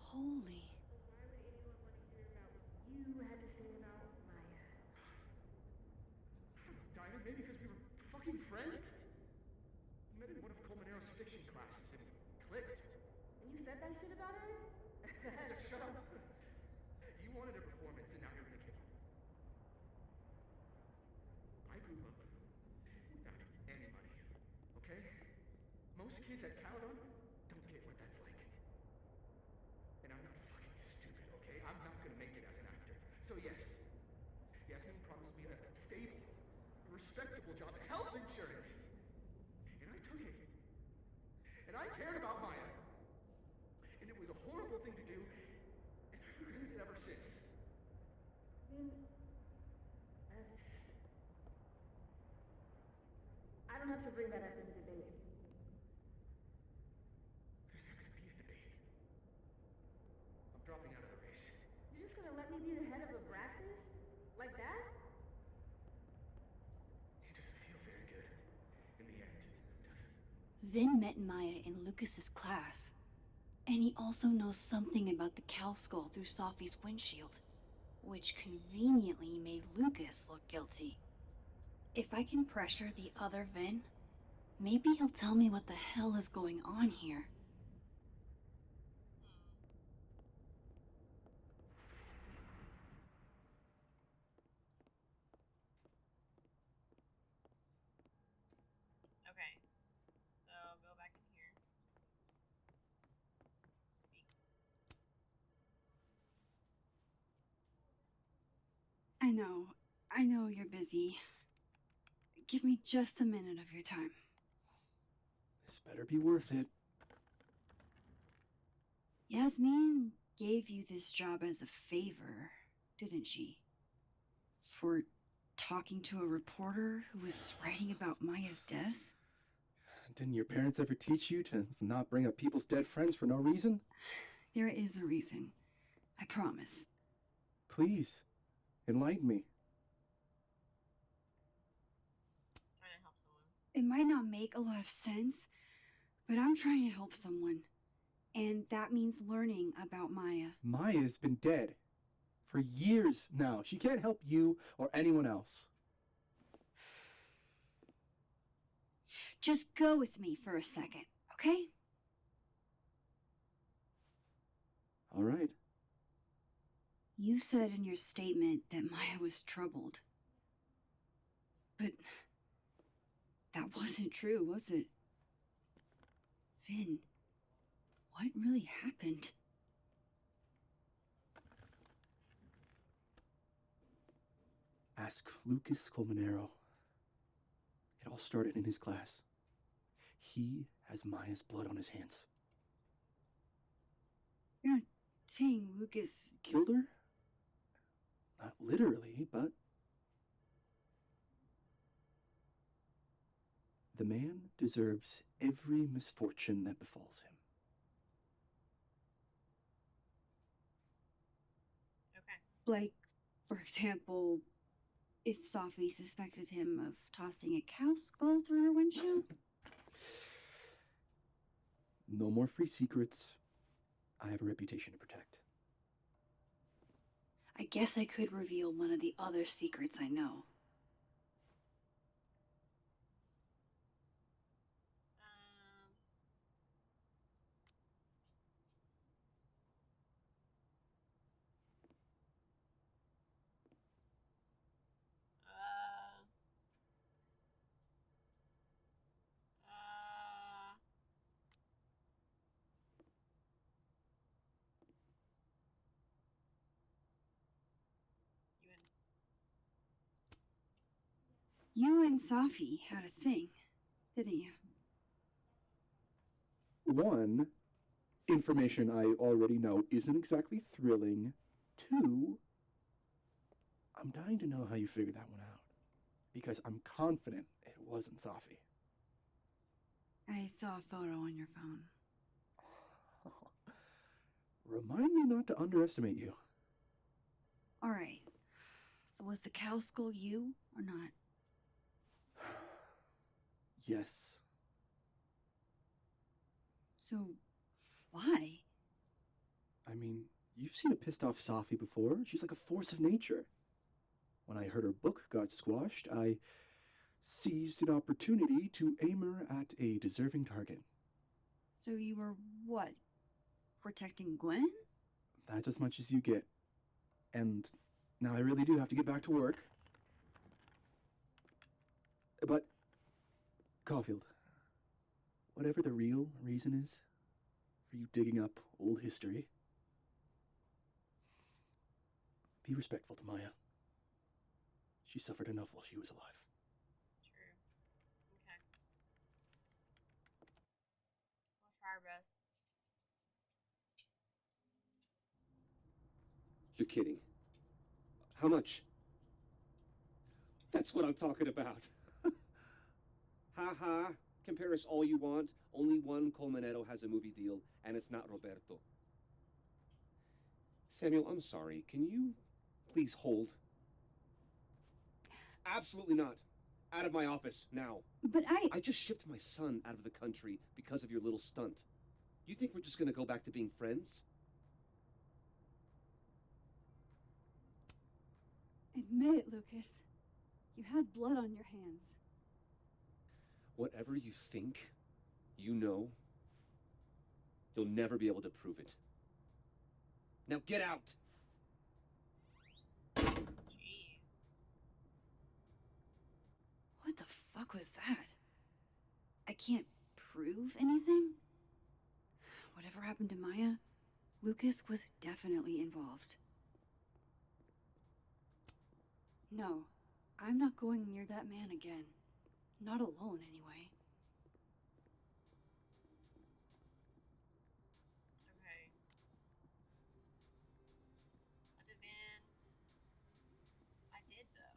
Holy. Why would anyone want to hear about what you had to say about Maya? I don't know, Dinah, maybe because we were fucking friends? We met in one of Colmenaro's fiction classes and we clicked. And you said that shit about her? Shut up. You wanted a performance and now you're gonna kill it. I grew up without any money, okay? Most kids at Caledon don't get what that's like. And I'm not fucking stupid, okay? I'm not gonna make it as an actor. So yes, Yasmin promised me a stable, respectable job, health insurance. And I took it. And I cared about Maya. And it was a horrible thing to do, and I've regretted it ever since. Then, I don't have to bring that up in the debate. There's not gonna be a debate. I'm dropping out of the race. You're just gonna let me be the head of Abraxas? Like that? It doesn't feel very good in the end, does it? Vin met Maya in Lucas's class. And he also knows something about the cow skull through Sophie's windshield, which conveniently made Lucas look guilty. If I can pressure the other Vin, maybe he'll tell me what the hell is going on here. Okay. So go back in here. Speak. I know you're busy. Give me just a minute of your time. This better be worth it. Yasmin gave you this job as a favor, didn't she? For talking to a reporter who was writing about Maya's death? Didn't your parents ever teach you to not bring up people's dead friends for no reason? There is a reason. I promise. Please, enlighten me. Trying to help someone. It might not make a lot of sense, but I'm trying to help someone. And that means learning about Maya. Maya's been dead for years now. She can't help you or anyone else. Just go with me for a second, okay? All right. You said in your statement that Maya was troubled. But that wasn't true, was it? Vin, what really happened? Ask Lucas Colmenero. It all started in his class. He has Maya's blood on his hands. You're not saying Lucas Killed her? Not literally, but... The man deserves every misfortune that befalls him. Okay. Like, for example, if Safi suspected him of tossing a cow skull through her windshield? No more free secrets. I have a reputation to protect. I guess I could reveal one of the other secrets I know. You and Safi had a thing, didn't you? One, information I already know isn't exactly thrilling. Two, I'm dying to know how you figured that one out. Because I'm confident it wasn't Safi. I saw a photo on your phone. Remind me not to underestimate you. Alright. So was the cow skull you, or not? Yes. So, why? I mean, you've seen a pissed off Safi before. She's like a force of nature. When I heard her book got squashed, I seized an opportunity to aim her at a deserving target. So you were, what, protecting Gwen? That's as much as you get. And now I really do have to get back to work. But, Caulfield, whatever the real reason is for you digging up old history, be respectful to Maya. She suffered enough while she was alive. True. Okay. We'll try our best. You're kidding. How much? That's what I'm talking about. Ha ha. Compare us all you want. Only one Colmenero has a movie deal, and it's not Roberto. Samuel, I'm sorry. Can you please hold? Absolutely not. Out of my office, now. But I just shipped my son out of the country because of your little stunt. You think we're just gonna go back to being friends? Admit it, Lucas. You have blood on your hands. Whatever you think, you know, you'll never be able to prove it. Now get out! Jeez. What the fuck was that? I can't prove anything? Whatever happened to Maya, Lucas was definitely involved. No, I'm not going near that man again. Not alone, anyway. Okay. Other than I did though.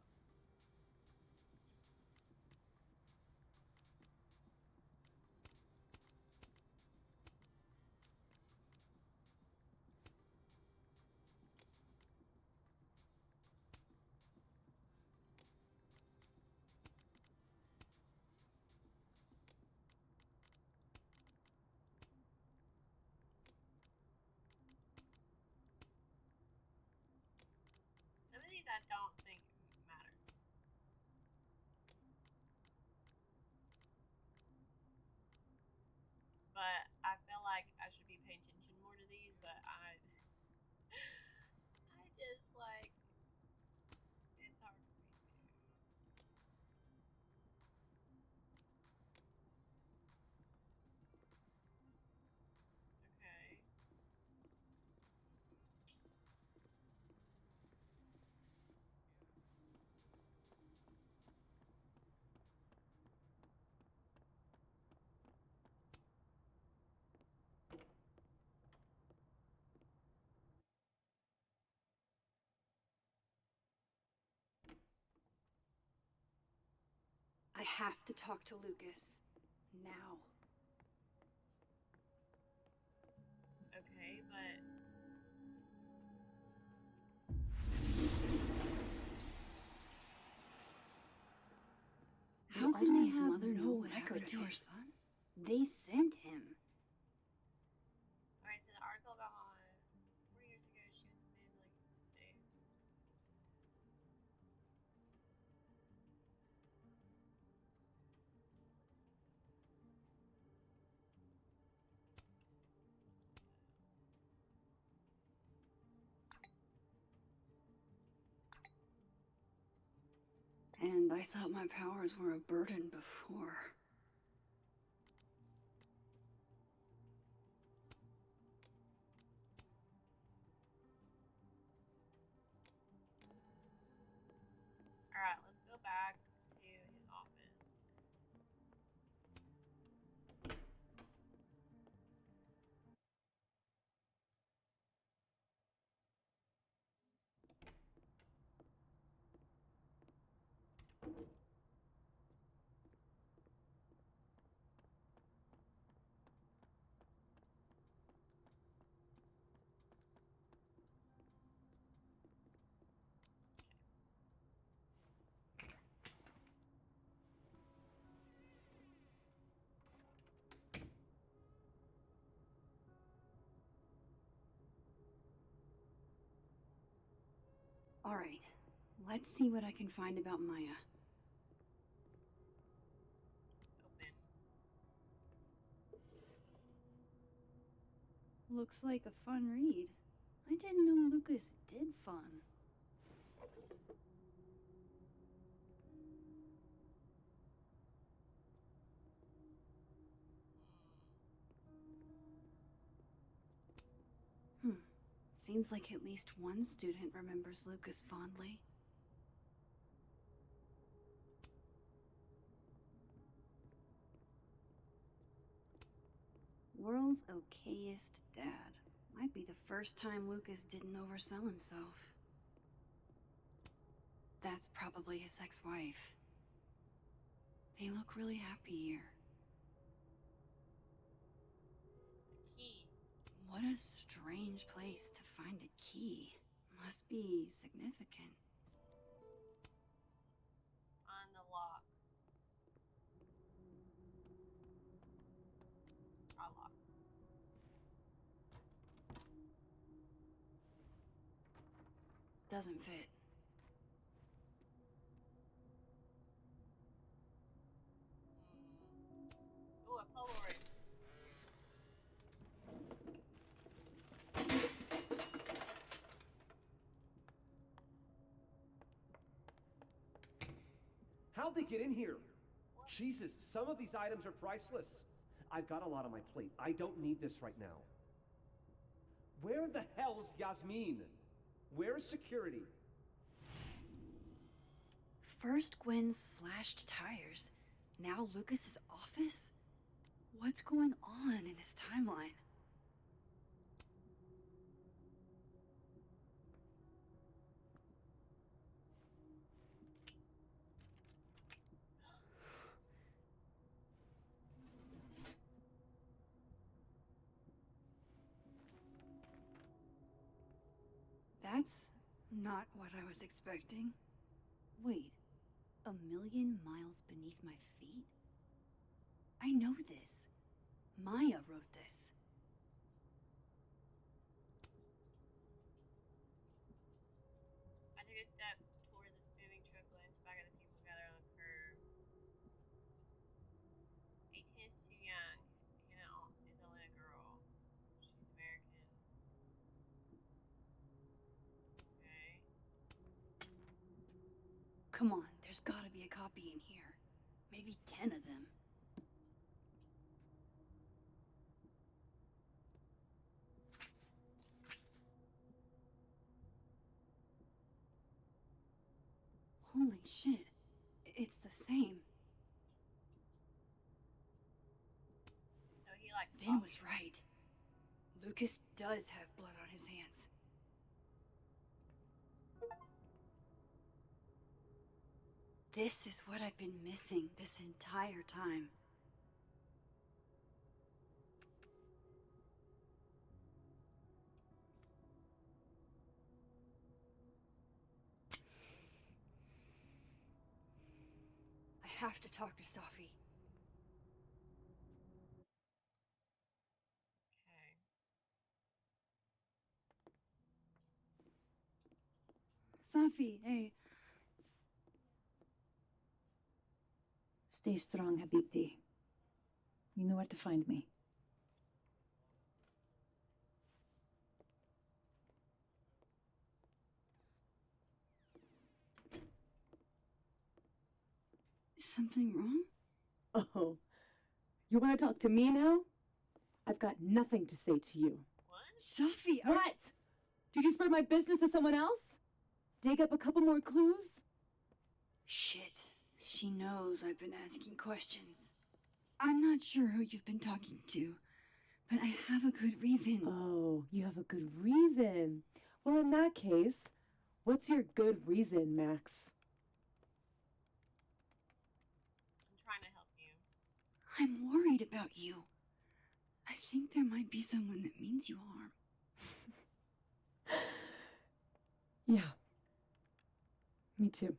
Some of these I don't think matters. But I feel like I should be paying attention more to these, but I just I have to talk to Lucas. Now. Okay, but How could Aldman's mother know what happened to her son? They sent him. alright, so the article about 4 years ago she was abandoned like days. And I thought my powers were a burden before. Alright, let's go back to his office. Alright, let's see what I can find about Maya. Open. Looks like a fun read. I didn't know Lucas did fun. Seems like at least one student remembers Lucas fondly. World's okayest dad. Might be the first time Lucas didn't oversell himself. That's probably his ex-wife. They look really happy here. A key. What a strange place to find a key. Must be significant. On the lock. Try lock. Doesn't fit. Ooh, a Polaroid. How'd they get in here? Jesus, some of these items are priceless. I've got a lot on my plate. I don't need this right now. Where the hell's Yasmin? Where's security? First Gwen's slashed tires, now Lucas's office? What's going on in this timeline? That's not what I was expecting. Wait, 1,000,000 miles beneath my feet? I know this. Maya wrote this. I took a step toward the moving truck, glanced back at the people gathered on the curb. 18 is too young. Hannah is only a girl. She's American. Okay. Come on, there's gotta be a copy in here. Maybe 10 of them. Holy shit. It's the same. So he like Vin was right. Lucas does have blood on his hands. This is what I've been missing this entire time. I have to talk to Safi. Okay. Safi, hey. Stay strong, Habibti. You know where to find me. Is something wrong? Oh, you want to talk to me now? I've got nothing to say to you. What? Safi, What? Did you spread my business to someone else? Dig up a couple more clues? Shit. She knows I've been asking questions. I'm not sure who you've been talking to, but I have a good reason. Oh, you have a good reason. Well, in that case, what's your good reason, Max? I'm trying to help you. I'm worried about you. I think there might be someone that means you harm. Yeah. Me too.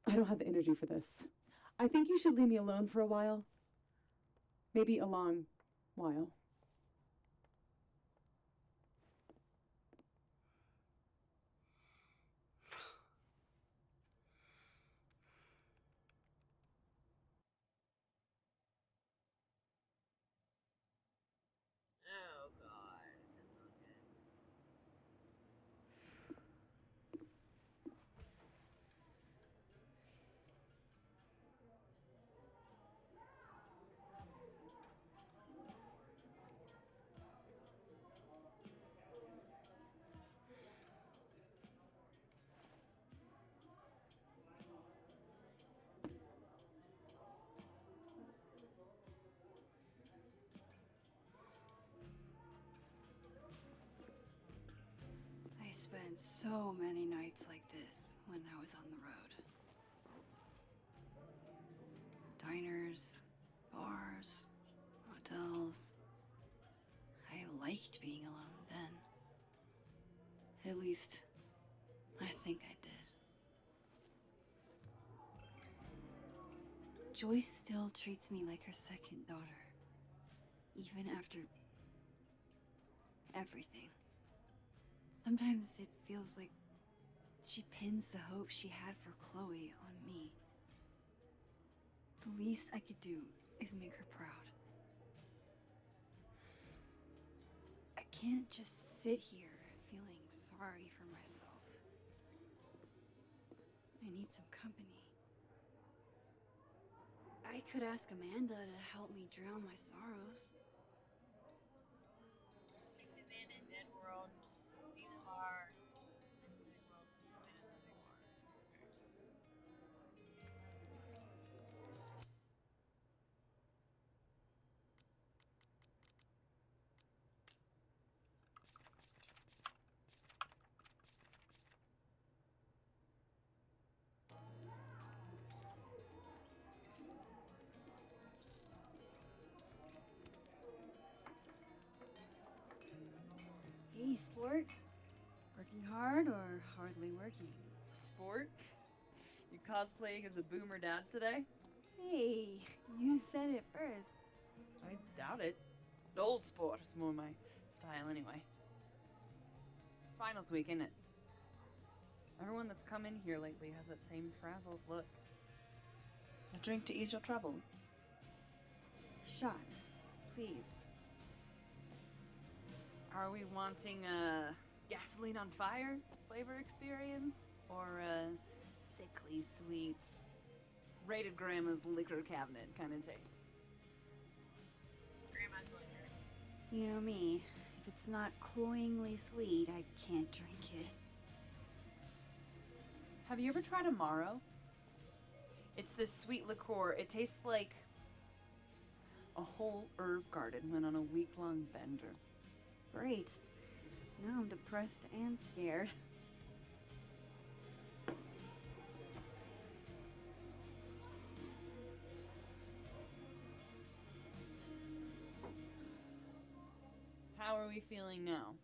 I don't have the energy for this. I think you should leave me alone for a while. Maybe a long while. Oh god, this is not good. I spent so many nights like this when I was on the road. Diners, bars, hotels. I liked being alone then. At least, I think I did. Joyce still treats me like her second daughter, even after everything. Sometimes it feels like she pins the hope she had for Chloe on me. The least I could do is make her proud. I can't just sit here feeling sorry for myself. I need some company. I could ask Amanda to help me drown my sorrows. Speak to Ben in Dead World. Leave the bar. In the Dead World. Speak to Ben in the Living Bar. Hey, sport. Working hard or hardly working? Sport? You cosplaying as a boomer dad today? Hey, you said it first. I doubt it. Old sport is more my style anyway. It's finals week, isn't it? Everyone that's come in here lately has that same frazzled look. A drink to ease your troubles. Shot, please. Are we wanting a gasoline on fire flavor experience? Or a sickly sweet, rated grandma's liquor cabinet kind of taste? Grandma's liquor. You know me. If it's not cloyingly sweet, I can't drink it. Have you ever tried Amaro? It's this sweet liqueur. It tastes like a whole herb garden went on a week-long bender. Great. Now I'm depressed and scared. are we feeling now?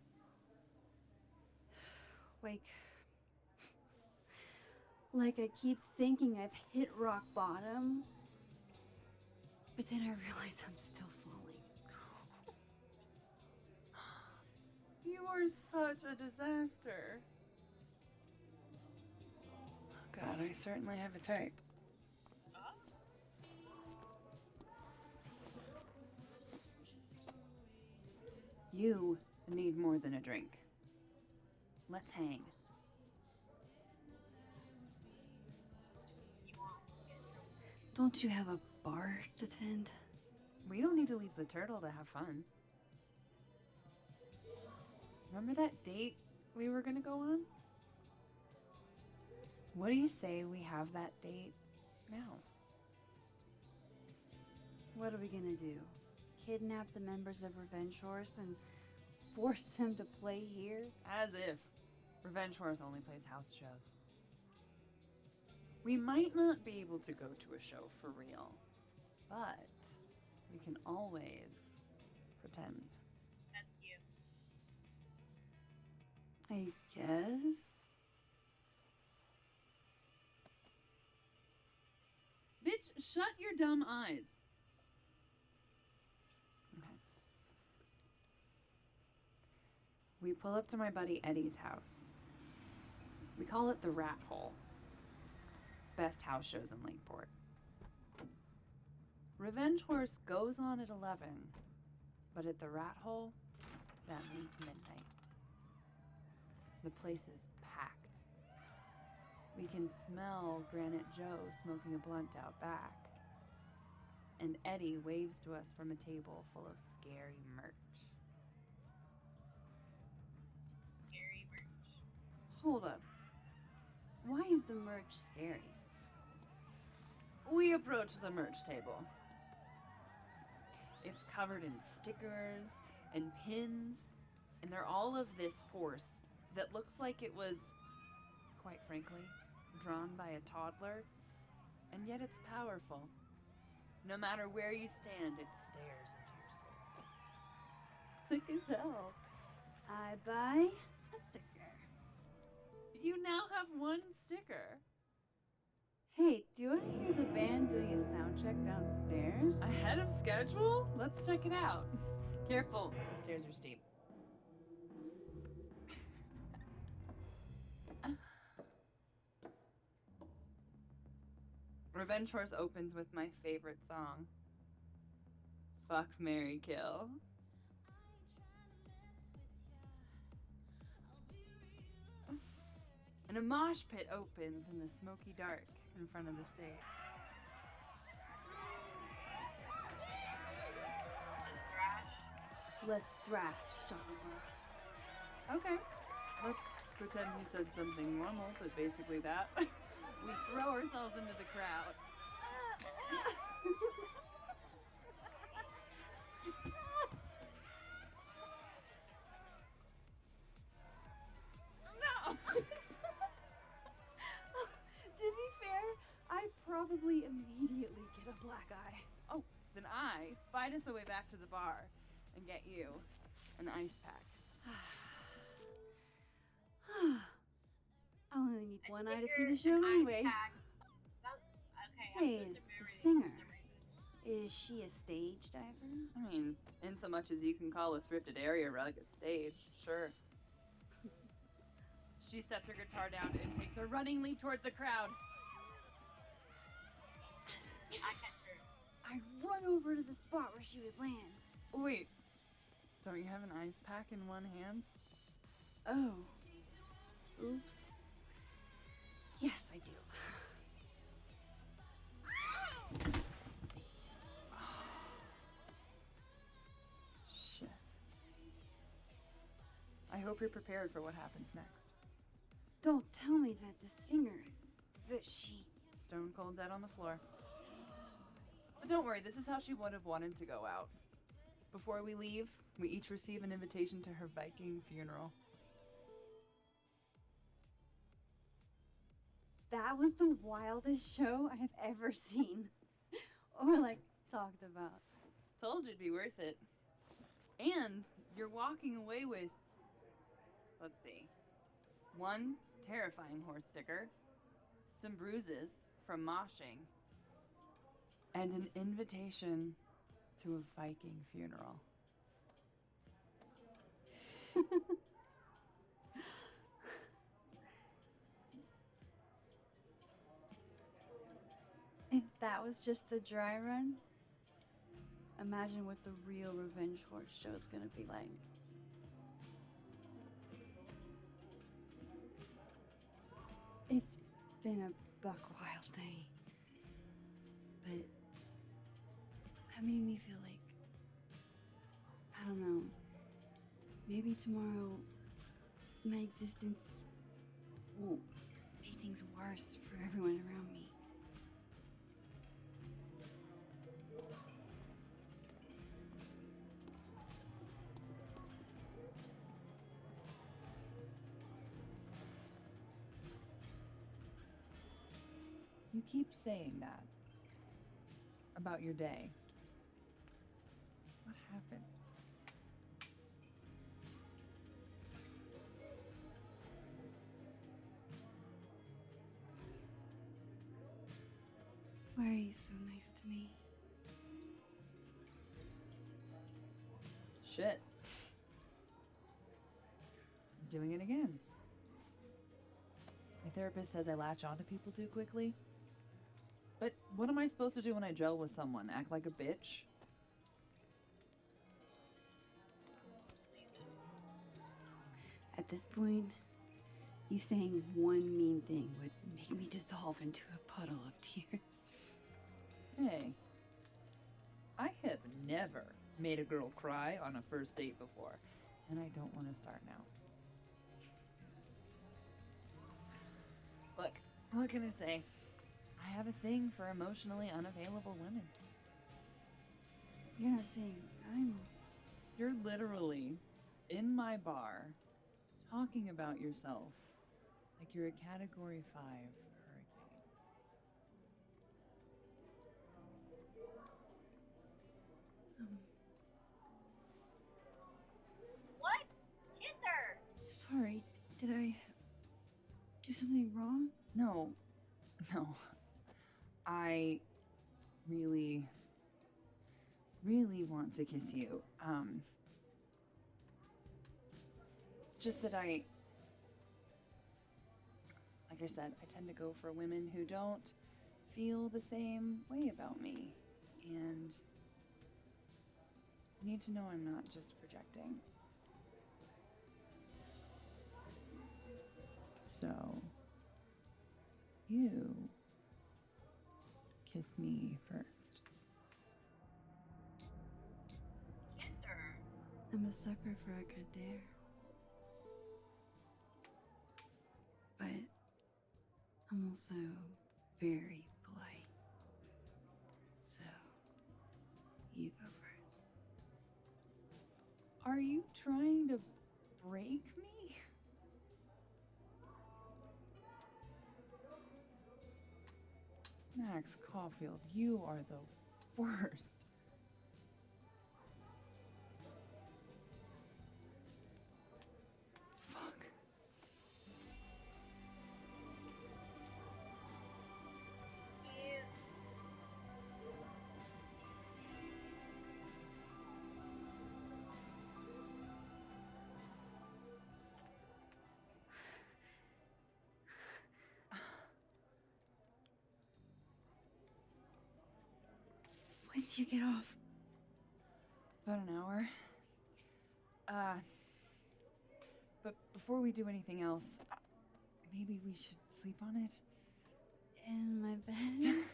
Like I keep thinking I've hit rock bottom, but then I realize I'm still falling. You are such a disaster. Oh God, I certainly have a type. You need more than a drink. Let's hang. Don't you have a bar to tend? We don't need to leave the turtle to have fun. Remember that date we were gonna go on? What do you say we have that date now? What are we gonna do? Kidnap the members of Revenge Horse and force them to play here? As if. Revenge Horse only plays house shows. We might not be able to go to a show for real, but we can always pretend. That's cute. I guess. Bitch, shut your dumb eyes. Okay. We pull up to my buddy Eddie's house. We call it the Rat Hole. Best house shows in Lakeport. Revenge Horse goes on at 11, but at the Rat Hole, that means midnight. The place is packed. We can smell Granite Joe smoking a blunt out back. And Eddie waves to us from a table full of scary merch. Scary merch. Hold up. Why is the merch scary? We approach the merch table. It's covered in stickers and pins, and they're all of this horse that looks like it was, quite frankly, drawn by a toddler, and yet it's powerful. No matter where you stand, it stares into your soul. Sick as hell. I buy a sticker. You now have one sticker. Hey, do I hear the band doing a sound check downstairs? Ahead of schedule? Let's check it out. Careful, the stairs are steep. Revenge Horse opens with my favorite song. Fuck, Marry, Kill. And a mosh pit opens in the smoky dark in front of the stage. Let's thrash, Jonathan. Okay. Let's pretend you said something normal, but basically that. We throw ourselves into the crowd. No! To be fair, I probably immediately get a black eye. Oh, then I fight us away back to the bar and get you an ice pack. I only need A one eye to see sticker, the show an ice anyway. pack. Okay, I'm Hey, supposed to the remember these singer. for some reason. Is she a stage diver? I mean, in so much as you can call a thrifted area rug a stage, sure. She sets her guitar down and takes a running leap towards the crowd. I catch her. I run over to the spot where she would land. Wait, don't you have an ice pack in one hand? Oh. Oops. Yes, I do. Shit. I hope you're prepared for what happens next. Don't tell me that the singer, that she... Stone cold dead on the floor. But don't worry, this is how she would have wanted to go out. Before we leave, we each receive an invitation to her Viking funeral. That was the wildest show I have ever seen. Or, like, talked about. Told you it'd be worth it. And You're walking away with, let's see, one terrifying horse sticker, some bruises from moshing, and an invitation to a Viking funeral. If that was just a dry run, imagine what the real Revenge Horse show is gonna be like. It's been a buck wild day, but that made me feel like, I don't know, maybe tomorrow my existence won't make things worse for everyone around me. You keep saying that about your day. What happened? Why are you so nice to me? Shit. I'm doing it again. My therapist says I latch onto people too quickly. But what am I supposed to do when I gel with someone? Act like a bitch? At this point, you saying one mean thing would make me dissolve into a puddle of tears. Hey, I have never made a girl cry on a first date before, and I don't want to start now. Look, what can I say? I have a thing for emotionally unavailable women. You're not saying I'm... You're literally in my bar talking about yourself like you're a Category 5 hurricane. What? Kiss her! Sorry, did I do something wrong? No. I really want to kiss you. It's just that like I said, I tend to go for women who don't feel the same way about me. And you need to know I'm not just projecting. So, you kiss me first. Kiss her. I'm a sucker for a good dare. But I'm also very polite. So, you go first. Are you trying to break me? Max Caulfield, you are the worst. Fuck. Cute. When do you get off? About an hour. But before we do anything else, maybe we should sleep on it? In my bed?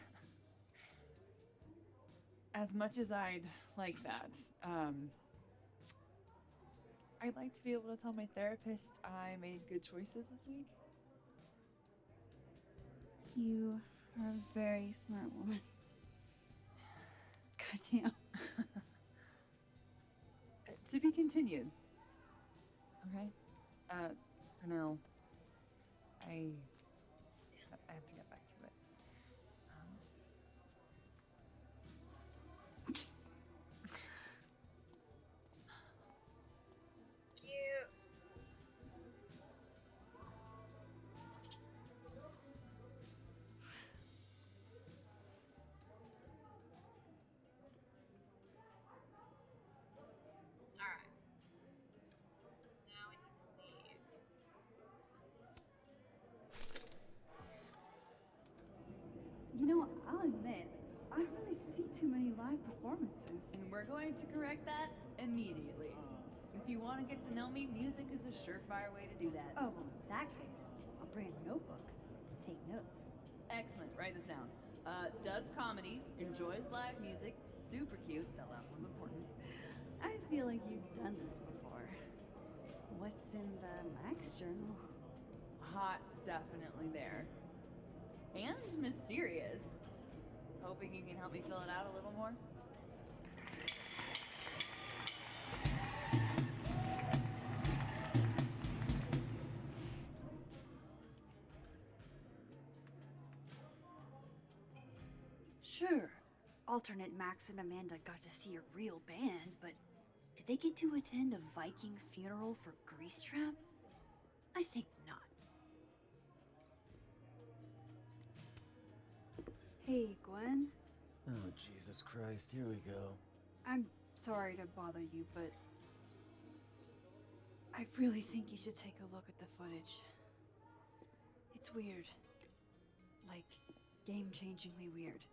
As much as I'd like that, I'd like to be able to tell my therapist I made good choices this week. You are a very smart woman. Goddamn. To be continued. Okay? For now, I have to get back to it. performances. And we're going to correct that immediately. If you want to get to know me, music is a surefire way to do that. Oh, well, in that case, I'll bring a notebook. Take notes. Excellent, write this down. Does comedy, enjoys live music, super cute, that last one's important. I feel like you've done this before. What's in the Max journal? Hot's definitely there. And mysterious. Hoping you can help me fill it out a little more. Sure. Alternate Max and Amanda got to see a real band, but did they get to attend a Viking funeral for Greasetrap? I think not. Hey, Gwen. Oh, Jesus Christ, here we go. I'm sorry to bother you, but I really think you should take a look at the footage. It's weird. Like, game-changingly weird.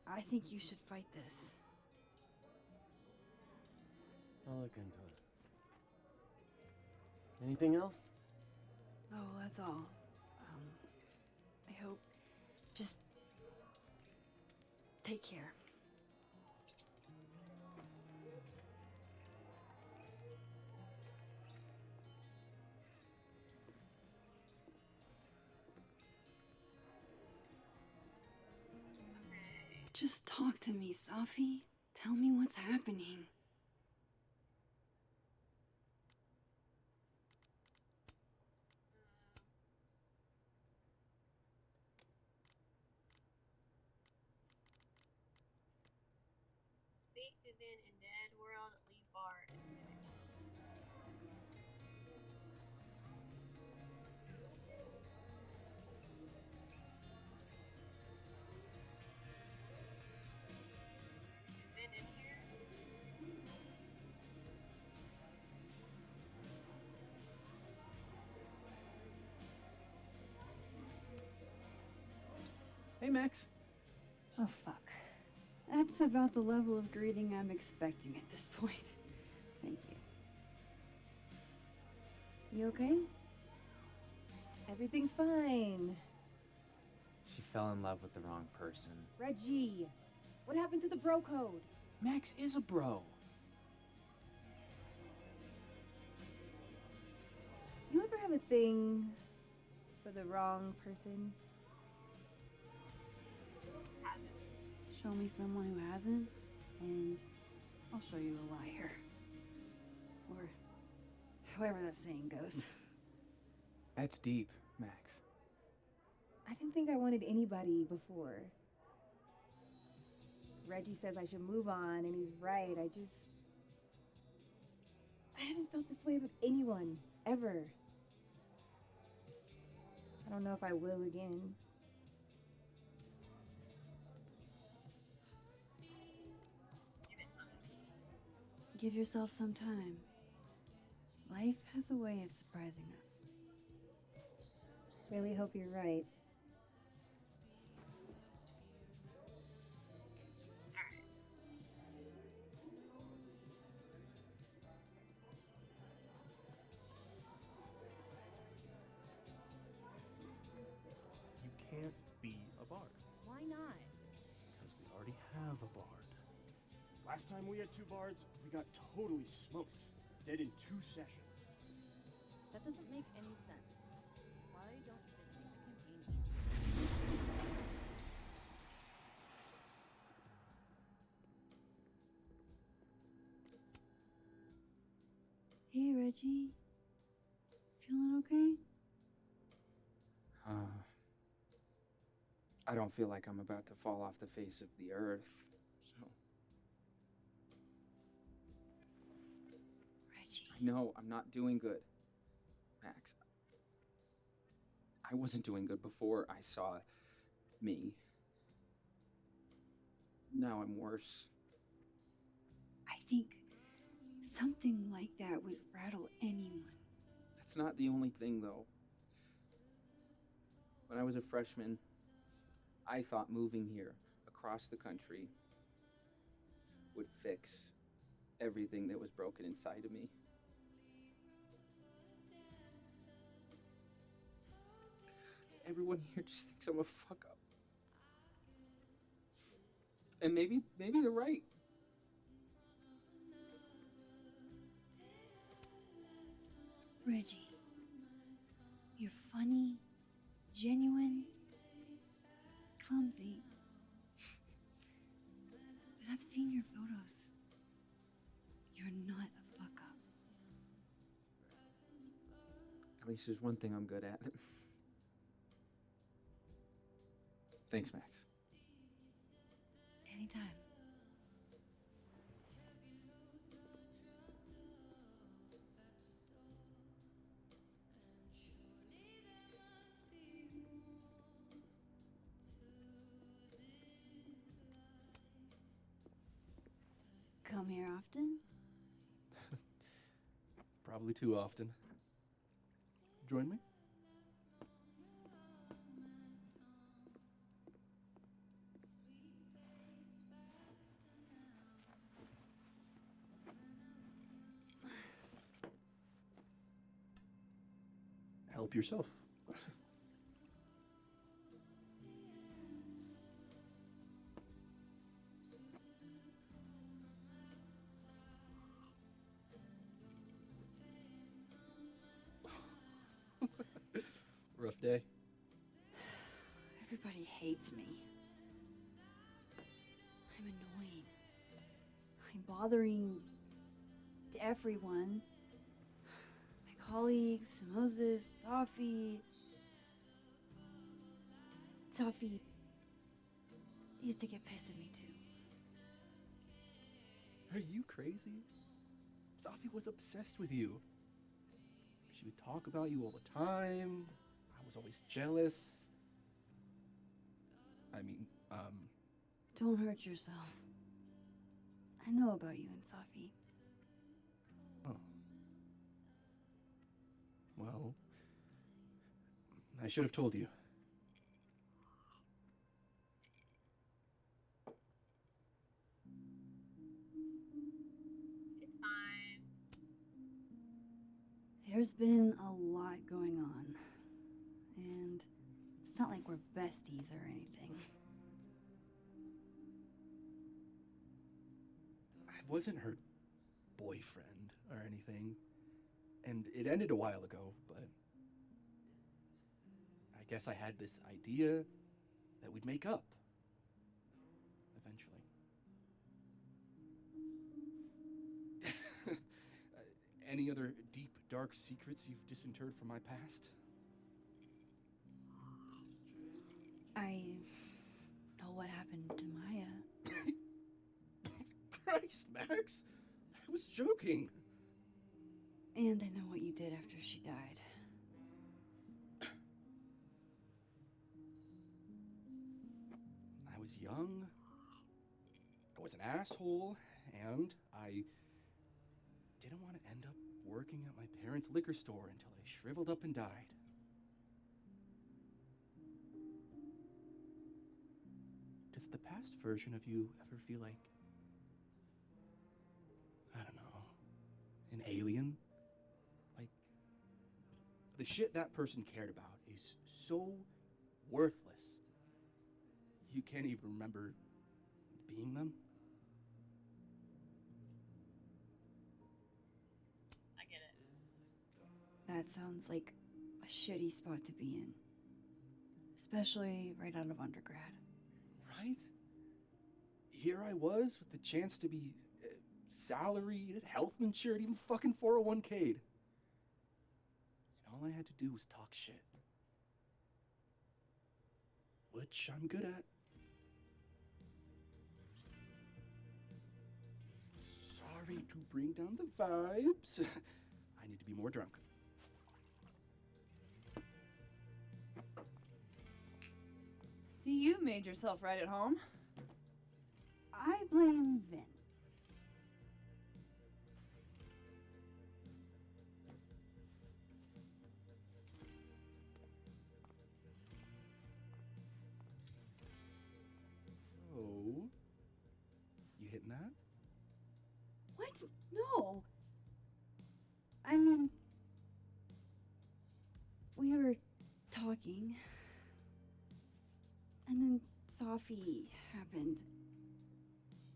I think you should fight this. I'll look into it. Anything else? Oh, that's all. I hope... Just... take care. Just talk to me, Safi. Tell me what's happening. Speak to Vin in Dead World, lead Bard. Is Vin in here? Hey, Max. Oh, fuck. That's about the level of greeting I'm expecting at this point. Thank you. You okay? Everything's fine. She fell in love with the wrong person. Reggie, what happened to the bro code? Max is a bro. You ever have a thing for the wrong person? Show me someone who hasn't, and I'll show you a liar. Or however that saying goes. That's deep, Max. I didn't think I wanted anybody before. Reggie says I should move on, and he's right. I haven't felt this way about anyone, ever. I don't know if I will again. Give yourself some time. Life has a way of surprising us. Really hope you're right. You can't be a bard. Why not? Because we already have a bard. Last time we had two bards, we got totally smoked. Dead in 2 sessions. That doesn't make any sense. Why don't you just make the campaign easier? Hey, Reggie. Feeling okay? I don't feel like I'm about to fall off the face of the earth, so. Reggie. I know, I'm not doing good, Max. I wasn't doing good before I saw me. Now I'm worse. I think something like that would rattle anyone. That's not the only thing, though. When I was a freshman, I thought moving here, across the country, would fix everything that was broken inside of me. Everyone here just thinks I'm a fuck up. And maybe they're right. Reggie, you're funny, genuine, clumsy. But I've seen your photos. You're not a fuck up. At least there's one thing I'm good at. Thanks, Max. Anytime. Come here often? Probably too often. Join me? Help yourself. Rough day. Everybody hates me. I'm annoying. I'm bothering everyone. My colleagues, Moses, Safi. Safi used to get pissed at me too. Are you crazy? Safi was obsessed with you. She would talk about you all the time. I was always jealous. I mean, Don't hurt yourself. I know about you and Safi. Oh. Well, I should have told you. It's fine. There's been a lot going on. And it's not like we're besties or anything. I wasn't her boyfriend or anything. And it ended a while ago, but I guess I had this idea that we'd make up. Eventually. Any other deep, dark secrets you've disinterred from my past? I know what happened to Maya. Christ, Max! I was joking. And I know what you did after she died. I was young. I was an asshole, and I didn't want to end up working at my parents' liquor store until I shriveled up and died. Does the past version of you ever feel like, I don't know, an alien? Like, the shit that person cared about is so worthless. You can't even remember being them? I get it. That sounds like a shitty spot to be in. Especially right out of undergrad. Right? Here I was with the chance to be salaried, health insured, even fucking 401k'd. And all I had to do was talk shit. Which I'm good at. Sorry to bring down the vibes. I need to be more drunk. See, you made yourself right at home. I blame Vin. Oh, you hitting that? No. I mean, we were talking, and then Sophie happened.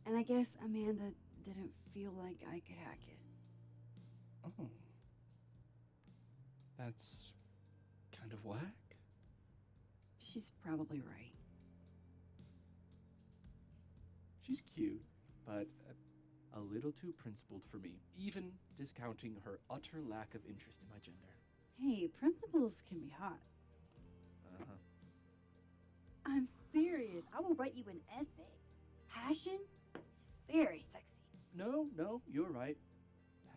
And I guess Amanda didn't feel like I could hack it. Oh. That's kind of whack. She's probably right. She's cute, but a little too principled for me, even discounting her utter lack of interest in my gender. Hey, principals can be hot. Uh-huh. I'm serious. I will write you an essay. Passion is very sexy. No, you're right.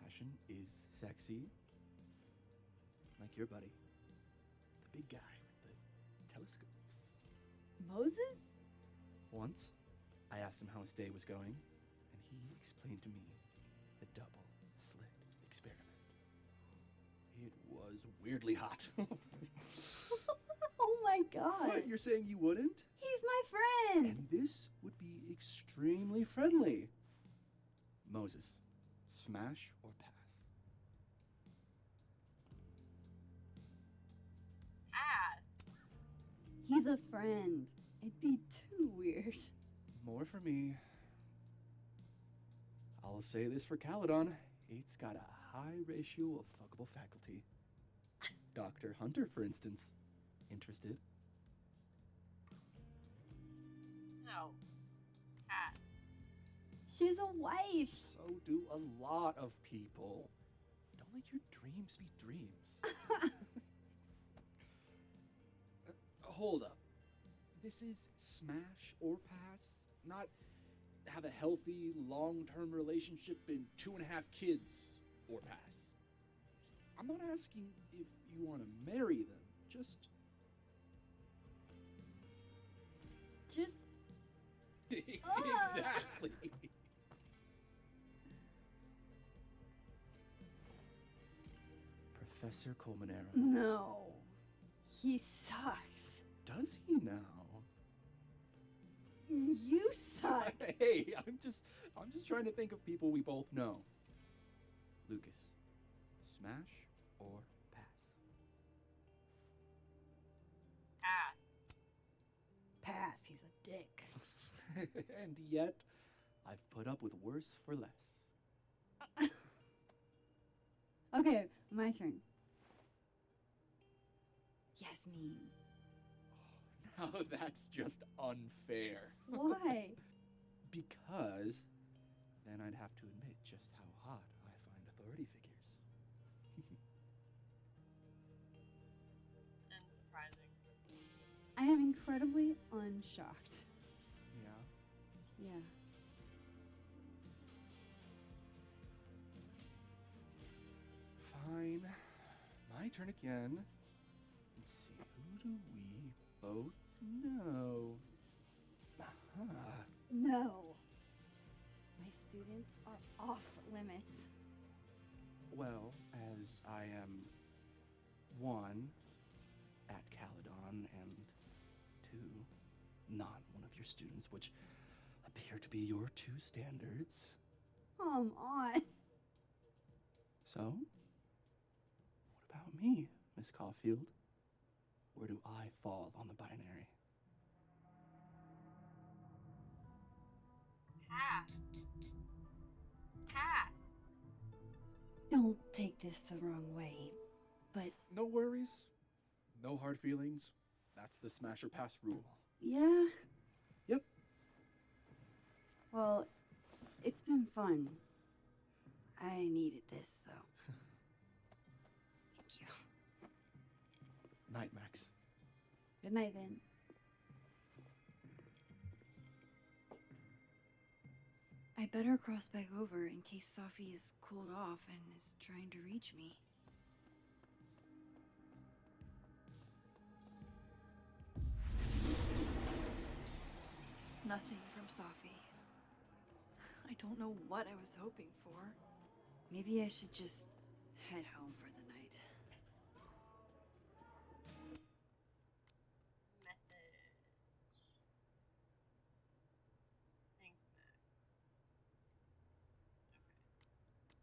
Passion is sexy. Like your buddy. The big guy with the telescopes. Moses? Once, I asked him how his day was going, and he explained to me the double slit experiment. It was weirdly hot. Oh my god. What, you're saying you wouldn't? He's my friend. And this would be extremely friendly. Moses, smash or pass? Pass. He's a friend. It'd be too weird. More for me. I'll say this for Caledon. It's got a high ratio of fuckable faculty. Dr. Hunter, for instance. Interested? No. Pass. She's a wife. So do a lot of people. Don't let your dreams be dreams. Hold up. This is smash or pass, not have a healthy, long-term relationship and 2.5 kids or pass. I'm not asking if you want to marry them, just exactly. Professor Colmenero. No. He sucks. Does he now? You suck. Hey, I'm just trying to think of people we both know. Lucas, smash or pass? Pass. Pass. He's a dick. And yet, I've put up with worse for less. Okay, my turn. Yasmin. Now that's just unfair. Why? Because then I'd have to admit just how hot I find authority figures. Unsurprising. I am incredibly unshocked. Yeah. Yeah. Fine. My turn again. Let's see, who do we both know? Aha. No. My students are off limits. Well, as I am one at Caledon and two, not one of your students, which appear to be your two standards. Come on. So, what about me, Miss Caulfield? Where do I fall on the binary? Pass. Pass. Don't take this the wrong way, but No worries. No hard feelings. That's the smash or pass rule. yeah. Yep. Well, it's been fun. I needed this, so. Thank you. Night, Max. Good night, then. I better cross back over in case Sophie is cooled off and is trying to reach me. Nothing from Sophie. I don't know what I was hoping for. Maybe I should just head home for the night. Message. Thanks, Max. Okay.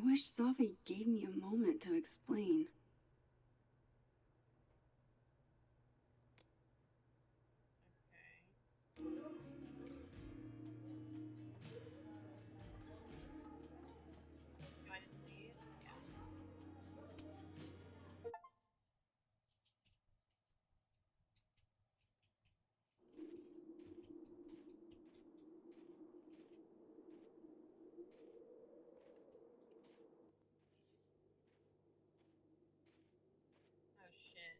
wish Sophie gave me a moment to explain. Do I just leave? Yeah. Oh shit.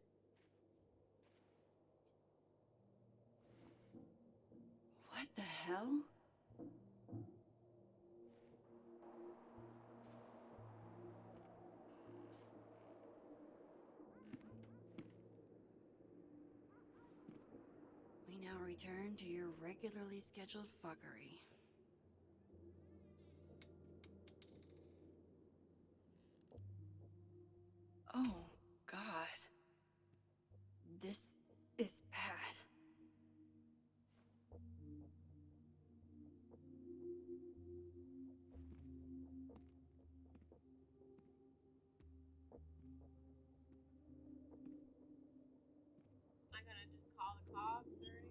What the hell? We now return to your regularly scheduled fuckery. Oh, God. This is bad. Am I gonna just call the cops or anything?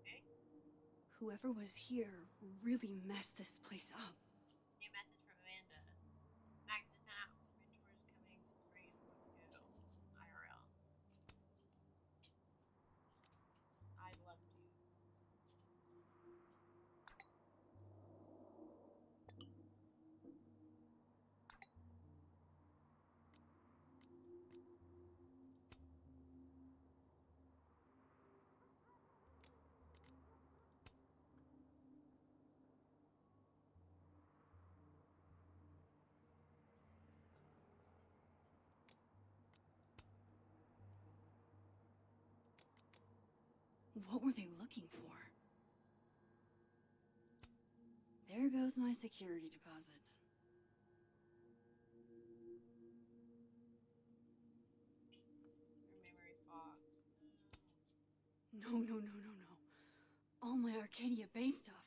Okay. Whoever was here really messed this place up. New message from Amanda. Max is not. Mentor is coming to spring and want to go. IRL. I'd love to. What were they looking for? There goes my security deposit. Your memory's fogged. No. All my Arcadia Bay stuff.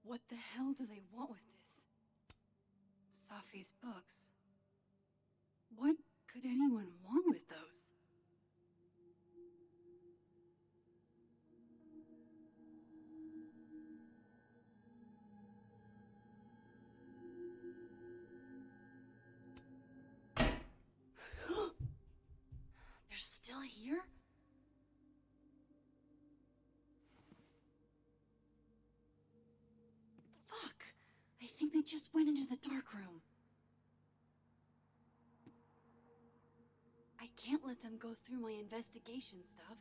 What the hell do they want with this? Safi's books. What could anyone want with those? They're still here? Fuck! I think they just went into the dark room. I can't let them go through my investigation stuff.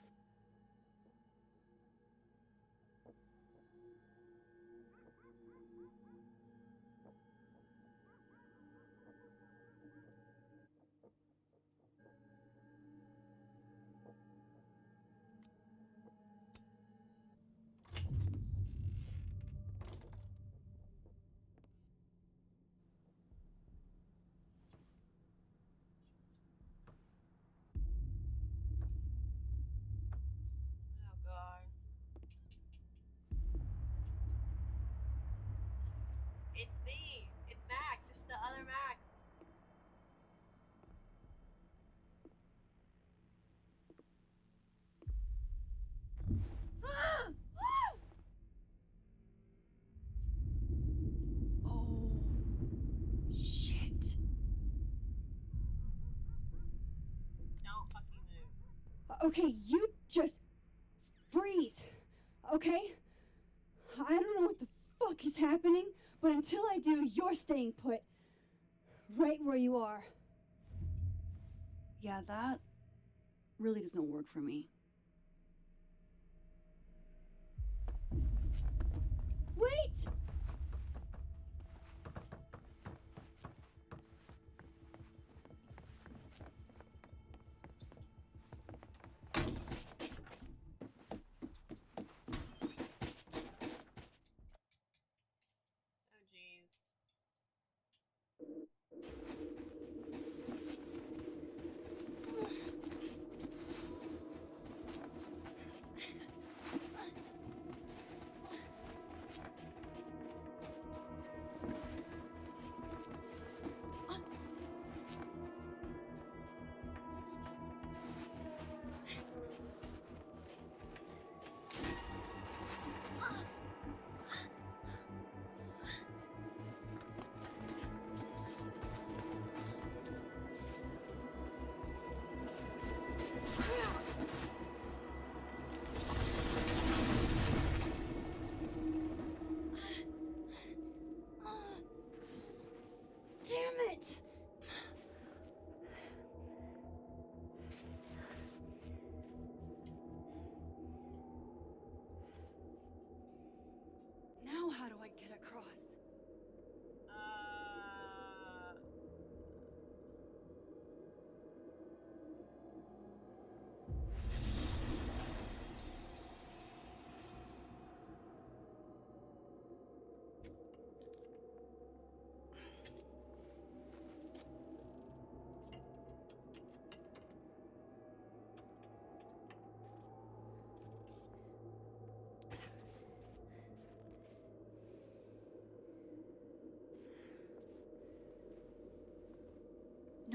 Oh god. It's me. It's Max. It's the other Max. Ah! Oh, shit. Don't fucking move. Okay, you just freeze, okay? I don't know what the fuck is happening, but until I do, you're staying put. Right where you are. Yeah, that really doesn't work for me. Wait!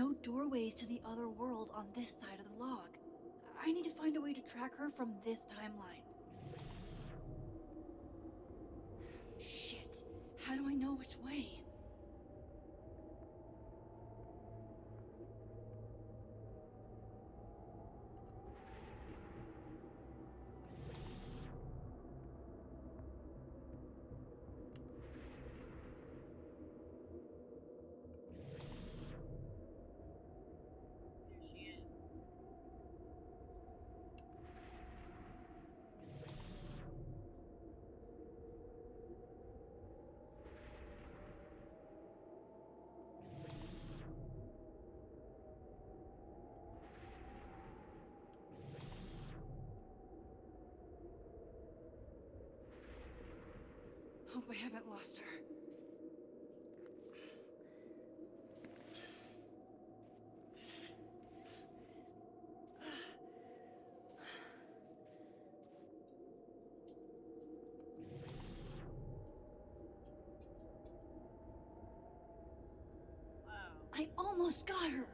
no doorways to the other world on this side of the log. I need to find a way to track her from this timeline. Shit. How do I know which way? There she is. Hope I haven't lost her. Wow. I almost got her!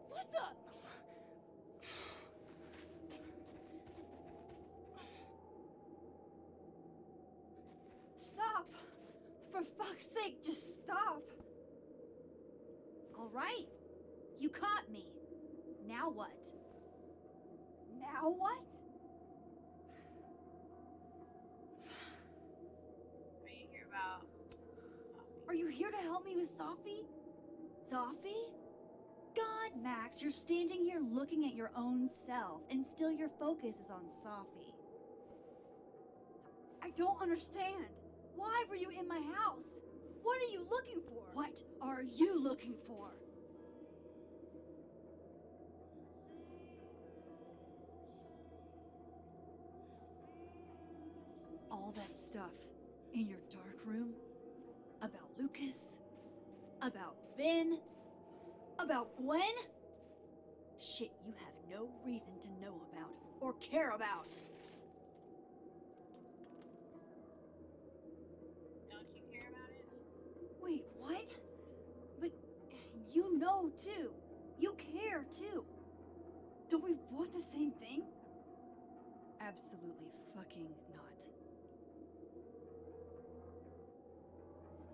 What the? Stop! For fuck's sake, just stop! All right. You caught me. Now what? Now what? Are you here about Sophie? Are you here to help me with Sophie? Sophie? God, Max, you're standing here looking at your own self, and still your focus is on Sophie. I don't understand. Why were you in my house? What are you looking for? What are you looking for? All that stuff in your dark room about Lucas, about Vin, about Gwen? Shit you have no reason to know about or care about. Don't you care about it? Wait, what? But you know too. You care too. Don't we want the same thing? Absolutely fucking not.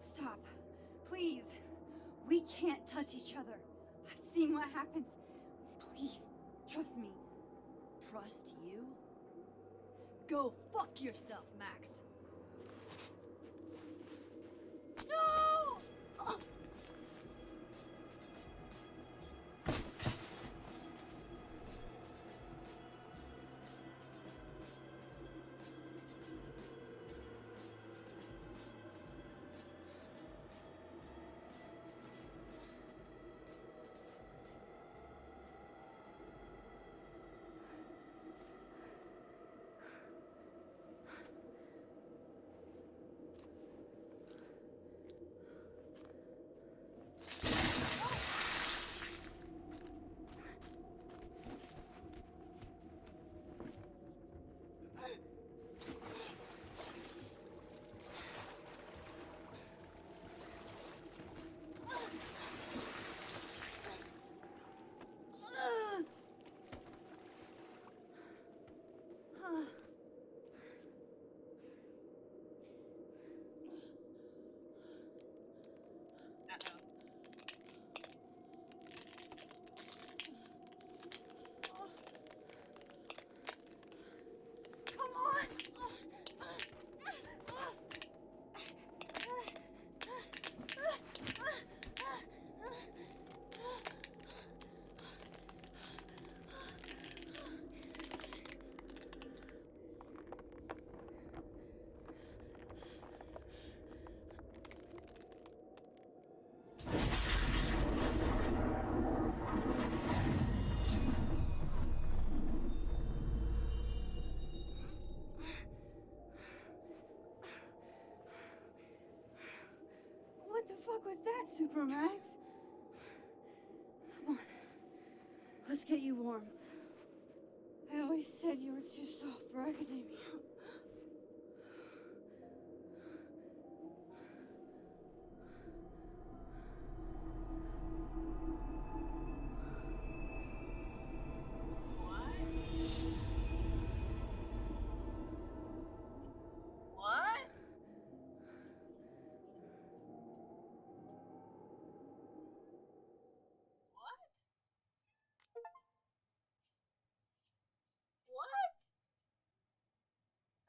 Stop. Please. We can't touch each other. I've seen what happens. Please, trust me. Trust you? Go fuck yourself, Max. No! Oh. fuck was that, Supermax? Come on. Let's get you warm. I always said you were too soft for academia. What? What? What?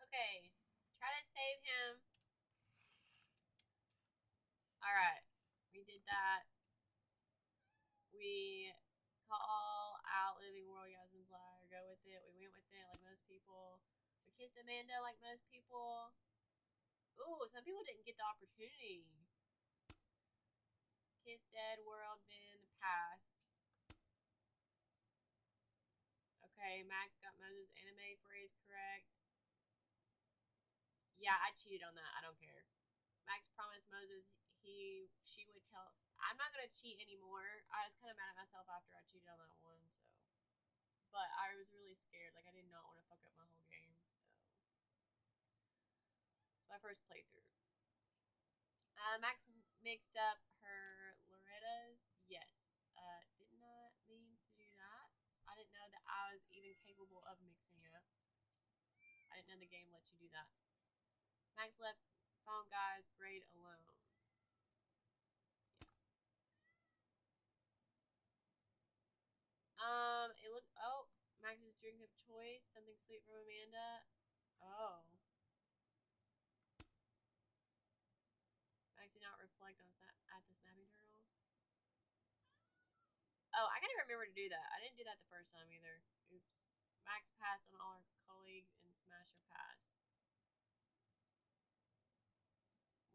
Okay. Try to save him. Alright. We did that. We call out Living World Yasmin's Liar. Go with it. We went with it like most people. We kissed Amanda like most people. Ooh, some people didn't get the opportunity. Kiss Dead World Bin Past. Okay, Max got Moses' anime phrase correct. Yeah, I cheated on that. I don't care. Max promised Moses she would tell. I'm not gonna cheat anymore. I was kind of mad at myself after I cheated on that one, so. But I was really scared. Like I did not want to fuck up my whole game. So it's my first playthrough. Max mixed up her Loretta's. Yes. Did not mean to do that. I didn't know that I was even capable of mixing up. I didn't know the game lets you do that. Max left Phone Guy's grade alone. It looked. Oh, Max's drink of choice. Something sweet from Amanda. Oh. Max did not reflect on at the snapping turtle. Oh, I gotta remember to do that. I didn't do that the first time either. Oops. Max passed on all her colleagues and Smasher passed.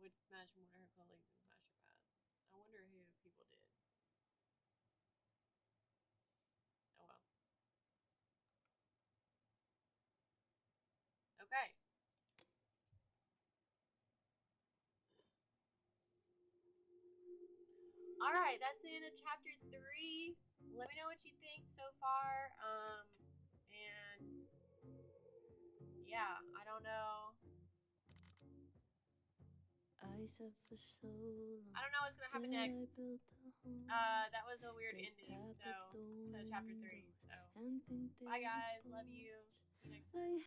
Would smash one of her colleagues and Smasher pass. I wonder who people did. Oh well. Okay. Alright, that's the end of chapter 3. Let me know what you think so far. And yeah, I don't know. I don't know what's gonna happen next. That was a weird ending, so to chapter 3. So bye guys, love you. See you next time.